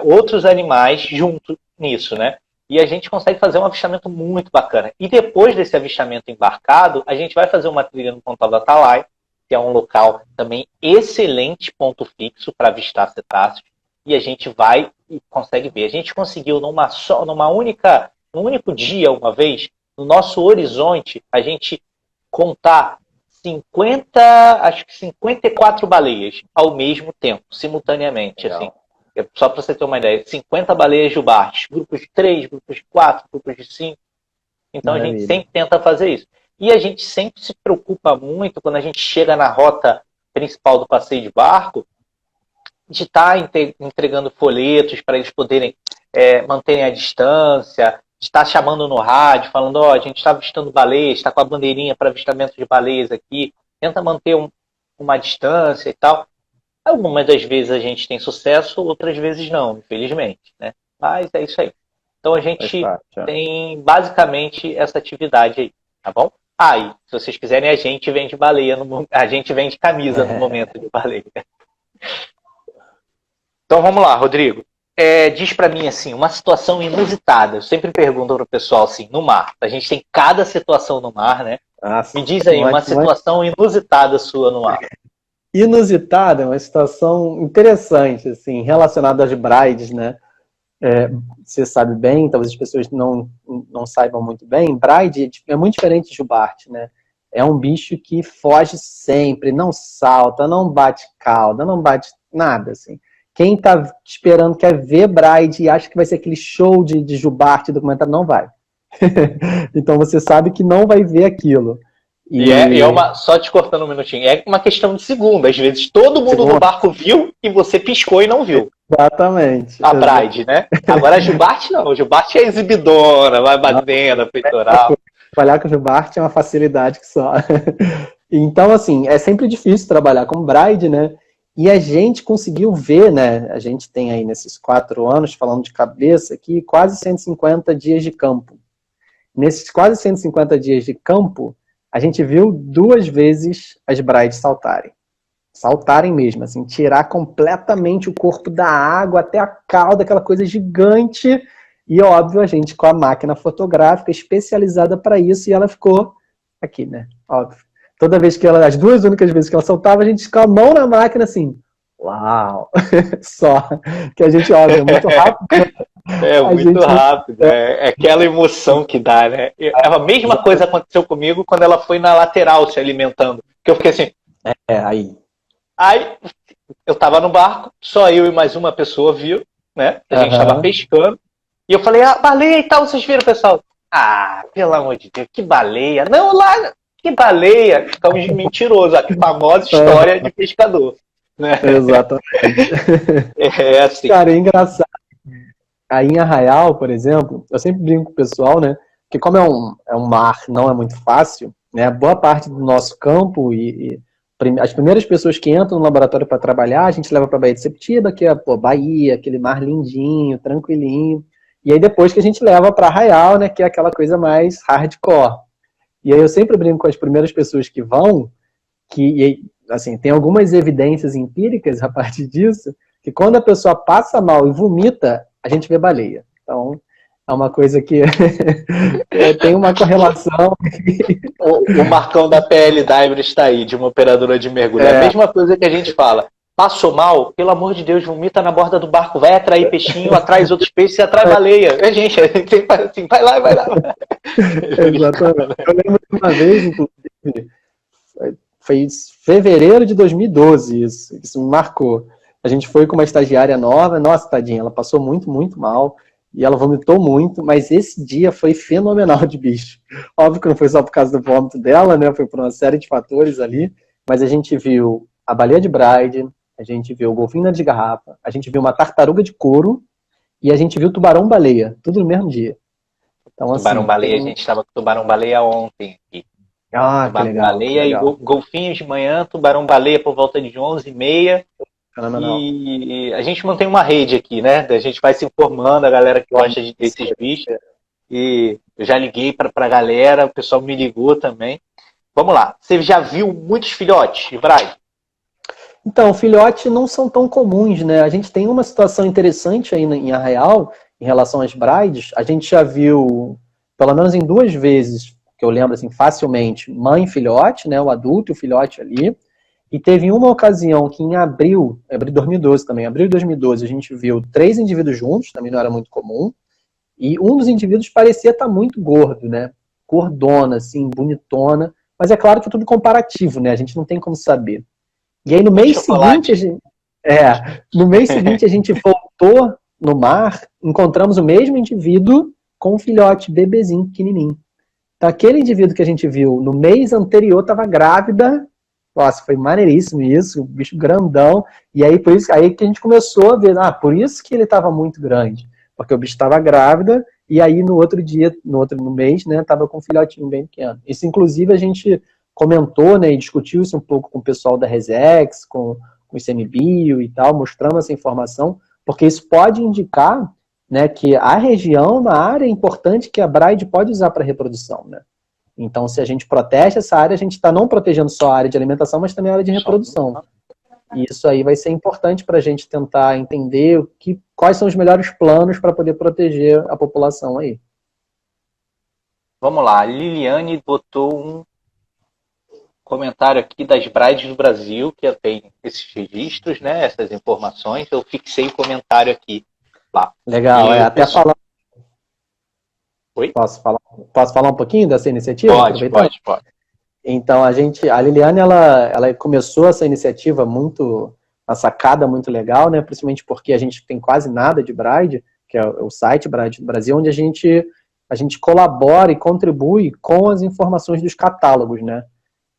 outros animais junto nisso, né? E a gente consegue fazer um avistamento muito bacana. E depois desse avistamento embarcado, a gente vai fazer uma trilha no Pontal do Atalaia, que é um local também excelente ponto fixo para avistar cetáceos. E a gente vai e consegue ver. A gente conseguiu num único dia, uma vez, no nosso horizonte, a gente contar 54 baleias ao mesmo tempo, simultaneamente. Assim. Só para você ter uma ideia, 50 baleias jubartes, grupos de 3, grupos de 4, grupos de 5. Então a gente sempre tenta fazer isso. E a gente sempre se preocupa muito, quando a gente chega na rota principal do passeio de barco, de estar entregando folhetos para eles poderem manterem a distância, de estar chamando no rádio, falando, a gente está avistando baleias, está com a bandeirinha para avistamento de baleias aqui, tenta manter uma distância e tal. Algumas das vezes a gente tem sucesso, outras vezes não, infelizmente, né? Mas é isso aí. Então a gente tem basicamente essa atividade aí, tá bom? E se vocês quiserem, a gente vende baleia, a gente vende camisa no momento de baleia. Então vamos lá, Rodrigo. Diz para mim assim, uma situação inusitada. Eu sempre pergunto para o pessoal assim, no mar. A gente tem cada situação no mar, né? Me diz aí, uma situação inusitada sua no mar. Inusitada, uma situação interessante, assim, relacionada às brides, né? Você sabe bem, talvez as pessoas não saibam muito bem, bride é muito diferente de jubarte, né? É um bicho que foge sempre, não salta, não bate cauda, não bate nada, assim. Quem tá esperando, quer ver bride e acha que vai ser aquele show de jubarte documentário, não vai. Então você sabe que não vai ver aquilo. Só te cortando um minutinho, é uma questão de segundo. Às vezes todo mundo no barco viu e você piscou e não viu. Exatamente. A bride, né? Agora a jubarte não. A jubarte é exibidora, vai batendo, peitoral. Trabalhar com jubarte é uma facilidade que só. Então, assim, é sempre difícil trabalhar com bride, né? E a gente conseguiu ver, né? A gente tem aí nesses 4 anos, falando de cabeça aqui, quase 150 dias de campo. nesses quase 150 dias de campo, a gente viu 2 vezes as brides saltarem. Saltarem mesmo, assim, tirar completamente o corpo da água até a cauda, aquela coisa gigante. E, óbvio, a gente com a máquina fotográfica especializada para isso, e ela ficou aqui, né? Óbvio. Toda vez que ela, as 2 únicas vezes que ela soltava, a gente com a mão na máquina, assim, uau! Só que a gente, óbvio, é muito rápido. É muito rápido, é aquela emoção que dá, né? A mesma coisa aconteceu comigo quando ela foi na lateral se alimentando. Que eu fiquei assim. Aí eu tava no barco, só eu e mais uma pessoa viu, né? A gente tava pescando. E eu falei, baleia e tal, vocês viram, pessoal? Ah, pelo amor de Deus, que baleia. Não, lá, que baleia. Ficamos de mentiroso, a famosa história de pescador. Né? Exatamente. É assim. Cara, é engraçado. Aí em Arraial, por exemplo, eu sempre brinco com o pessoal, né? Que como é um mar, não é muito fácil, né? Boa parte do nosso campo e as primeiras pessoas que entram no laboratório para trabalhar, a gente leva para a Baía de Septiba, que é Bahia, aquele mar lindinho, tranquilinho. E aí depois que a gente leva para Arraial, né? Que é aquela coisa mais hardcore. E aí eu sempre brinco com as primeiras pessoas que vão, que assim, tem algumas evidências empíricas a partir disso, que quando a pessoa passa mal e vomita, a gente vê baleia. Então, é uma coisa que tem uma correlação. O Marcão da PL Diver está aí, de uma operadora de mergulho. É a mesma coisa que a gente fala. Passou mal, pelo amor de Deus, vomita na borda do barco, vai atrair peixinho, atrai outros peixes e atrai baleia. Gente, a gente tem que fazer assim, vai lá. Exatamente. Eu lembro de uma vez, inclusive, foi em fevereiro de 2012, isso me marcou. A gente foi com uma estagiária nova, nossa, tadinha, ela passou muito, muito mal, e ela vomitou muito, mas esse dia foi fenomenal de bicho. Óbvio que não foi só por causa do vômito dela, né, foi por uma série de fatores ali, mas a gente viu a baleia de Bride, a gente viu o golfinho de garrafa, a gente viu uma tartaruga de couro, e a gente viu tubarão-baleia, tudo no mesmo dia. Então, tubarão-baleia, a gente estava com tubarão-baleia ontem aqui. Tubarão-baleia e golfinhos de manhã, tubarão-baleia por volta de 11h30. E a gente mantém uma rede aqui, né? A gente vai se informando, a galera que gosta desses bichos. E eu já liguei para a galera, o pessoal me ligou também. Vamos lá, você já viu muitos filhotes, Brai? Então, filhotes não são tão comuns, né? A gente tem uma situação interessante aí em Arraial, em relação às brides. A gente já viu, pelo menos em 2 vezes, que eu lembro assim facilmente, mãe e filhote, né? O adulto e o filhote ali. E teve uma ocasião que em abril de 2012 também, abril de 2012, a gente viu 3 indivíduos juntos, também não era muito comum, e um dos indivíduos parecia estar muito gordo, né? Gordona, assim, bonitona, mas é claro que é tudo comparativo, né? A gente não tem como saber. E aí no mês seguinte, a gente voltou no mar, encontramos o mesmo indivíduo com um filhote bebezinho, pequenininho. Então aquele indivíduo que a gente viu no mês anterior estava grávida. Nossa, foi maneiríssimo isso, o bicho grandão. E aí, por isso, aí que a gente começou a ver, por isso que ele estava muito grande. Porque o bicho estava grávida, e aí no outro dia, no mês, né, estava com um filhotinho bem pequeno. Isso, inclusive, a gente comentou, né, e discutiu isso um pouco com o pessoal da Resex, com o ICMBio e tal, mostrando essa informação, porque isso pode indicar, né, que a região é uma área importante que a Bride pode usar para reprodução, né? Então, se a gente protege essa área, a gente está não protegendo só a área de alimentação, mas também a área de reprodução. E isso aí vai ser importante para a gente tentar entender quais são os melhores planos para poder proteger a população aí. Vamos lá, a Liliane botou um comentário aqui das brides do Brasil, que tem esses registros, né, essas informações. Eu fixei o comentário aqui. Lá. Legal, até falar. Oi? Posso falar um pouquinho dessa iniciativa? Pode. Então, a Liliane, ela começou essa iniciativa uma sacada muito legal, né? Principalmente porque a gente tem quase nada de Bride, que é o site Bride do Brasil, onde a gente colabora e contribui com as informações dos catálogos, né?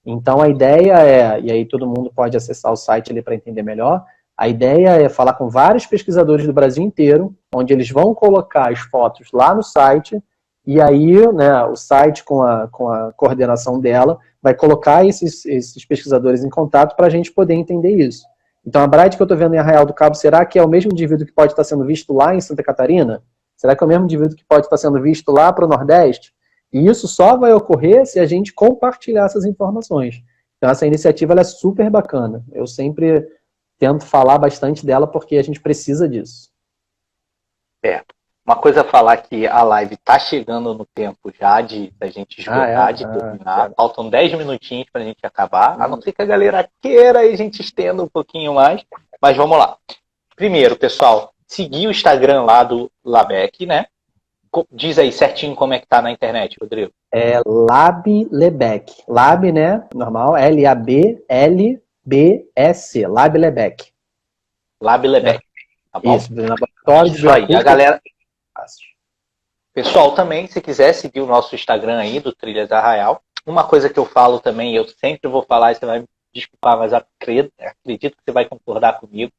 Então, a ideia e aí todo mundo pode acessar o site ali para entender melhor, a ideia é falar com vários pesquisadores do Brasil inteiro, onde eles vão colocar as fotos lá no site. E aí, né, o site, com a coordenação dela, vai colocar esses pesquisadores em contato para a gente poder entender isso. Então, a Bride que eu estou vendo em Arraial do Cabo, será que é o mesmo indivíduo que pode estar sendo visto lá em Santa Catarina? Será que é o mesmo indivíduo que pode estar sendo visto lá para o Nordeste? E isso só vai ocorrer se a gente compartilhar essas informações. Então, essa iniciativa ela é super bacana. Eu sempre tento falar bastante dela porque a gente precisa disso. Uma coisa a falar que a live tá chegando no tempo já da gente esgotar, de terminar. Faltam 10 minutinhos pra gente acabar. A não ser que a galera queira e a gente estenda um pouquinho mais. Mas vamos lá. Primeiro, pessoal, seguir o Instagram lá do Labec, né? Diz aí certinho como é que tá na internet, Rodrigo. É Lab Lebec. Lab, né? Normal. L-A-B-L-B-E-C. Lab Lebec. Lab Lebec. Tá bom? Isso, laboratório de Isso aí. A galera... Fácil. Pessoal, também, se quiser seguir o nosso Instagram aí, do Trilhas Arraial, uma coisa que eu falo também, eu sempre vou falar, e você vai me desculpar, mas acredito que você vai concordar comigo.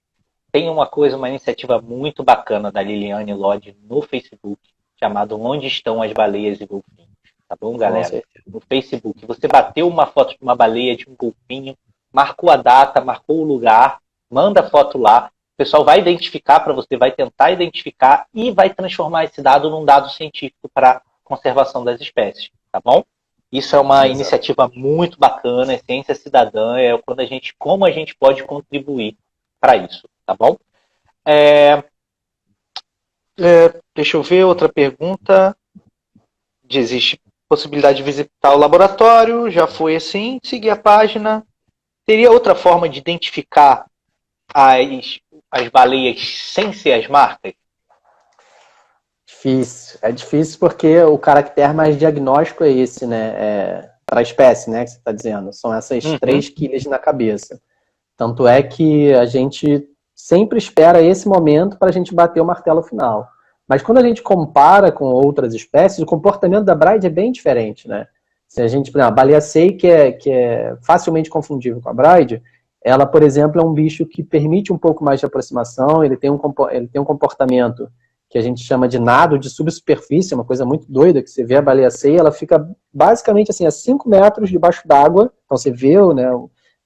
Tem uma iniciativa muito bacana da Liliane Lodge no Facebook, chamado Onde Estão as Baleias e Golfinhos. Tá bom, galera? No Facebook. Você bateu uma foto de uma baleia, de um golfinho, marcou a data, marcou o lugar, manda a foto lá. O pessoal vai identificar para você, vai tentar identificar e vai transformar esse dado num dado científico para conservação das espécies, tá bom? Isso é uma iniciativa muito bacana, é ciência cidadã, é como a gente pode contribuir para isso, tá bom? Deixa eu ver outra pergunta. Existe possibilidade de visitar o laboratório, já foi assim, seguir a página. Teria outra forma de identificar as baleias sem ser as marcas? Difícil. É difícil porque o caractere mais diagnóstico é esse, né? Para a espécie, né? Que você está dizendo. São essas 3 quilhas na cabeça. Tanto é que a gente sempre espera esse momento para a gente bater o martelo final. Mas quando a gente compara com outras espécies, o comportamento da Braide é bem diferente, né? Se a gente, por exemplo, a baleia sei que é facilmente confundível com a Braide, ela, por exemplo, é um bicho que permite um pouco mais de aproximação, ele tem um comportamento que a gente chama de nado de subsuperfície, uma coisa muito doida, que você vê a baleia ceia, ela fica basicamente assim, a 5 metros debaixo d'água, então você vê, né,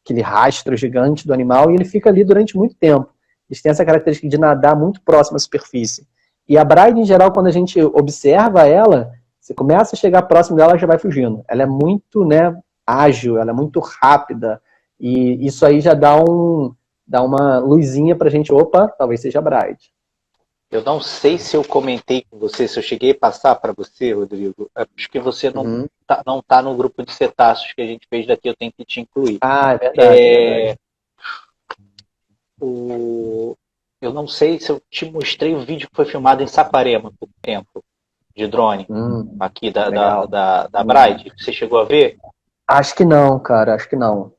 aquele rastro gigante do animal, e ele fica ali durante muito tempo. Eles têm essa característica de nadar muito próximo à superfície. E a Braide, em geral, quando a gente observa ela, você começa a chegar próximo dela, ela já vai fugindo. Ela é muito, né, ágil, ela é muito rápida, e isso aí já dá uma luzinha pra gente, opa, talvez seja a Braide. Eu não sei se eu comentei com você, se eu cheguei a passar para você, Rodrigo. Acho que você não tá no grupo de cetáceos que a gente fez daqui, eu tenho que te incluir. Ah, é verdade. É verdade. Eu não sei se eu te mostrei o vídeo que foi filmado em Saquarema há pouco tempo, de drone, aqui da Braide. Você chegou a ver? Acho que não, cara, acho que não.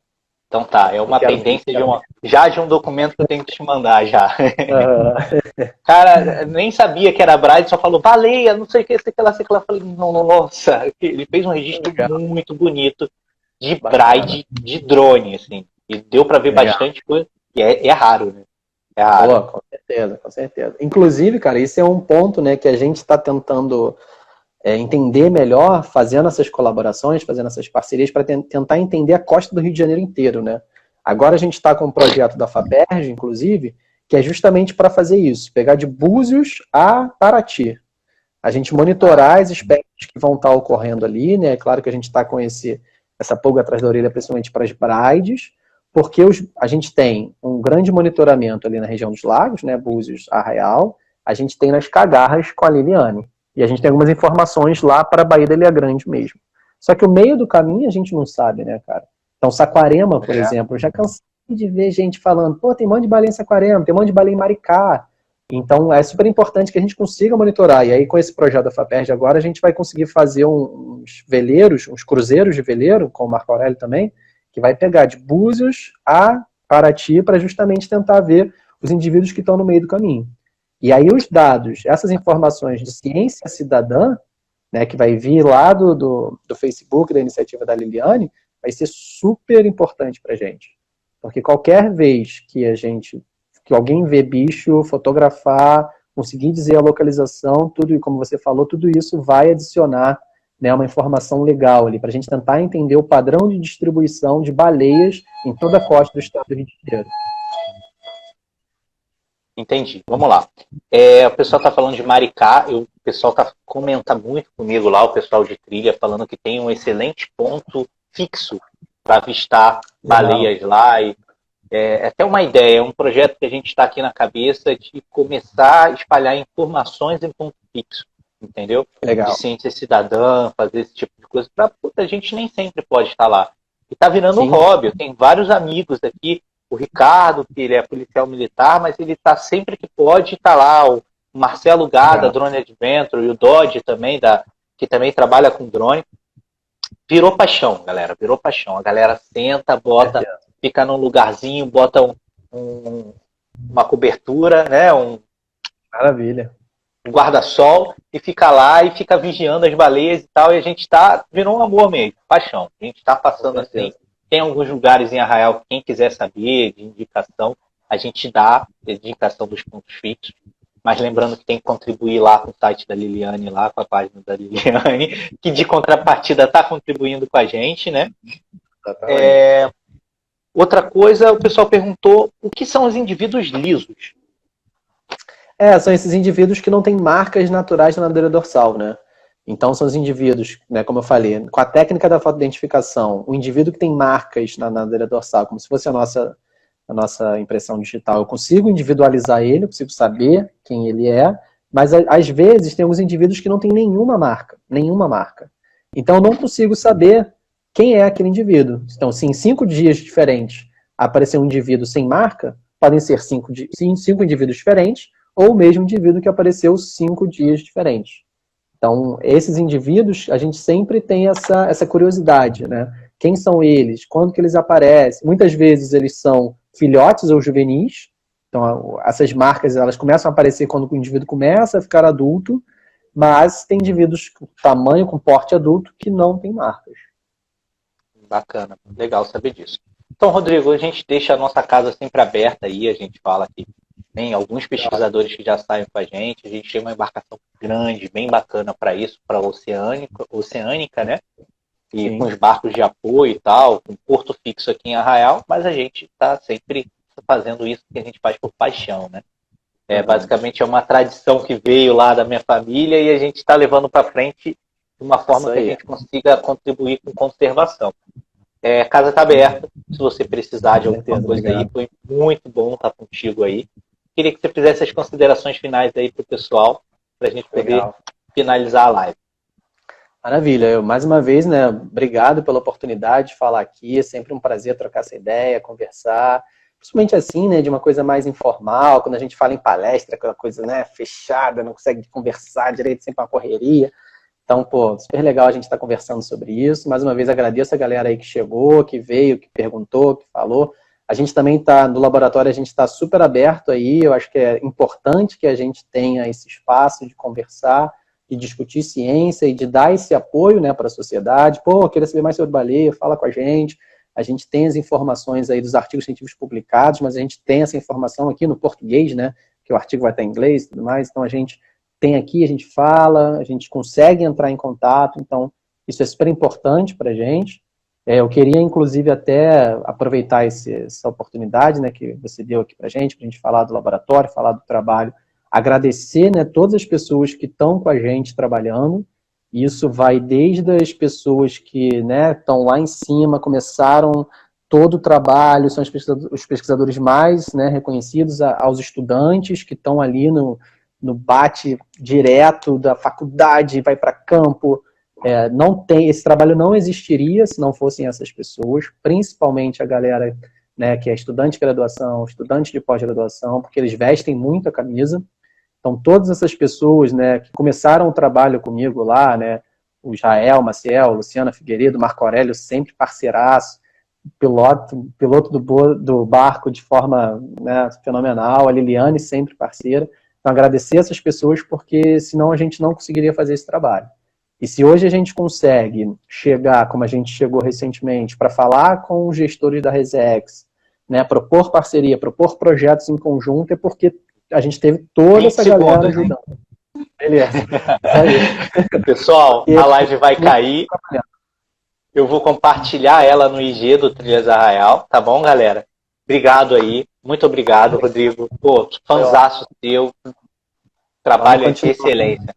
Então tá, é uma pendência de um documento que eu tenho que te mandar já. Cara, nem sabia que era Braide, só falou baleia, não sei o que, sei que lá. Falei, nossa, ele fez um registro muito bonito de Braide, de drone, assim. E deu para ver bastante coisa. E é raro, né? É raro. Boa, com certeza, com certeza. Inclusive, cara, isso é um ponto, né, que a gente está tentando entender melhor, fazendo essas colaborações, fazendo essas parcerias, para tentar entender a costa do Rio de Janeiro inteiro, né? Agora a gente está com um projeto da FAPERJ, inclusive, que é justamente para fazer isso, pegar de Búzios a Paraty. A gente monitorar as espécies que vão estar ocorrendo ali, né? É claro que a gente está com essa pulga atrás da orelha, principalmente para as Braides, porque a gente tem um grande monitoramento ali na região dos lagos, né? Búzios, Arraial, a gente tem nas Cagarras com a Liliane. E a gente tem algumas informações lá para a Baía da Ilha Grande mesmo. Só que o meio do caminho a gente não sabe, né, cara? Então, Saquarema, por exemplo, eu já cansei de ver gente falando, pô, tem um monte de baleia em Saquarema, tem um monte de baleia em Maricá. Então, é super importante que a gente consiga monitorar. E aí, com esse projeto da FAPERJ agora, a gente vai conseguir fazer uns veleiros, uns cruzeiros de veleiro, com o Marco Aurélio também, que vai pegar de Búzios a Paraty para justamente tentar ver os indivíduos que estão no meio do caminho. E aí os dados, essas informações de ciência cidadã, né, que vai vir lá do Facebook, da iniciativa da Liliane, vai ser super importante para a gente. Porque qualquer vez que alguém vê bicho, fotografar, conseguir dizer a localização, tudo, e como você falou, tudo isso vai adicionar, né, uma informação legal ali, para a gente tentar entender o padrão de distribuição de baleias em toda a costa do estado do Rio de Janeiro. Entendi. Vamos lá. O pessoal está falando de Maricá. Eu pessoal comenta muito comigo lá, o pessoal de trilha, falando que tem um excelente ponto fixo para avistar baleias lá. E é até uma ideia, é um projeto que a gente está aqui na cabeça de começar a espalhar informações em ponto fixo, entendeu? Legal. De ciência cidadã, fazer esse tipo de coisa. A gente nem sempre pode estar lá. E está virando um hobby. Eu tenho vários amigos aqui, o Ricardo, que ele é policial militar, mas ele está sempre que pode estar lá. O Marcelo Gada, Drone Adventure, e o Dodge também, que também trabalha com drone. Virou paixão, galera. Virou paixão. A galera senta, bota, fica num lugarzinho, bota uma cobertura, né? Maravilha. Um guarda-sol e fica lá e fica vigiando as baleias e tal. E a gente virou um amor mesmo, paixão. A gente está passando assim. Tem alguns lugares em Arraial, quem quiser saber de indicação, a gente dá indicação dos pontos fixos. Mas lembrando que tem que contribuir lá com o site da Liliane, lá com a página da Liliane, que de contrapartida está contribuindo com a gente, né? Outra coisa, o pessoal perguntou o que são os indivíduos lisos? São esses indivíduos que não têm marcas naturais na madeira dorsal, né? Então são os indivíduos, né, como eu falei, com a técnica da fotoidentificação, o indivíduo que tem marcas na madeira dorsal, como se fosse a nossa impressão digital, eu consigo individualizar ele, eu consigo saber quem ele é, mas às vezes tem alguns indivíduos que não têm nenhuma marca. Então eu não consigo saber quem é aquele indivíduo. Então, se em 5 dias diferentes aparecer um indivíduo sem marca, podem ser 5 indivíduos diferentes, ou o mesmo indivíduo que apareceu 5 dias diferentes. Então, esses indivíduos, a gente sempre tem essa curiosidade, né? Quem são eles? Quando que eles aparecem? Muitas vezes eles são filhotes ou juvenis. Então, essas marcas, elas começam a aparecer quando o indivíduo começa a ficar adulto, mas tem indivíduos com tamanho, com porte adulto, que não tem marcas. Bacana, legal saber disso. Então, Rodrigo, a gente deixa a nossa casa sempre aberta aí, a gente fala que tem alguns pesquisadores que já saem com a gente tem uma embarcação grande, bem bacana para isso, para a oceânica, né? E com os barcos de apoio e tal, com porto fixo aqui em Arraial, mas a gente está sempre fazendo isso que a gente faz por paixão, né? Basicamente é uma tradição que veio lá da minha família e a gente está levando para frente de uma forma que a gente consiga contribuir com conservação. Casa está aberta, se você precisar de alguma coisa aí, foi muito bom estar contigo aí. Queria que você fizesse as considerações finais aí para o pessoal, para a gente poder finalizar a live. Maravilha. Mais uma vez, né, obrigado pela oportunidade de falar aqui. É sempre um prazer trocar essa ideia, conversar. Principalmente assim, né, de uma coisa mais informal, quando a gente fala em palestra, aquela coisa, né, fechada, não consegue conversar direito, sempre uma correria. Então, super legal a gente estar conversando sobre isso. Mais uma vez, agradeço a galera aí que chegou, que veio, que perguntou, que falou. A gente também está, no laboratório, a gente está super aberto aí. Eu acho que é importante que a gente tenha esse espaço de conversar, de discutir ciência e de dar esse apoio, né, para a sociedade. Queria saber mais sobre baleia, fala com a gente. A gente tem as informações aí dos artigos científicos publicados, mas a gente tem essa informação aqui no português, né, que o artigo vai estar em inglês e tudo mais. Então, a gente tem aqui, a gente fala, a gente consegue entrar em contato. Então, isso é super importante para a gente. Eu queria, inclusive, até aproveitar essa oportunidade, né, que você deu aqui para a gente falar do laboratório, falar do trabalho, agradecer, né, todas as pessoas que estão com a gente trabalhando. Isso vai desde as pessoas que, né, estão lá em cima, começaram todo o trabalho, são os pesquisadores mais, né, reconhecidos, aos estudantes que estão ali no bate direto da faculdade, vai para campo. Esse trabalho não existiria se não fossem essas pessoas, principalmente a galera, né, que é estudante de graduação, estudante de pós-graduação, porque eles vestem muito a camisa. Então, todas essas pessoas, né, que começaram o trabalho comigo lá, né, o Israel, Maciel, Luciana Figueiredo, Marco Aurélio, sempre parceiraço, piloto do barco de forma, né, fenomenal, a Liliane sempre parceira. Então, agradecer essas pessoas, porque senão a gente não conseguiria fazer esse trabalho. E se hoje a gente consegue chegar, como a gente chegou recentemente, para falar com os gestores da Resex, né, propor parceria, propor projetos em conjunto, é porque a gente teve toda essa galera ajudando. Beleza. Pessoal, a live vai cair. Eu vou compartilhar ela no IG do Trilhas Arraial, tá bom, galera? Obrigado aí. Muito obrigado, Rodrigo. Fãzaço seu. Trabalho de excelência.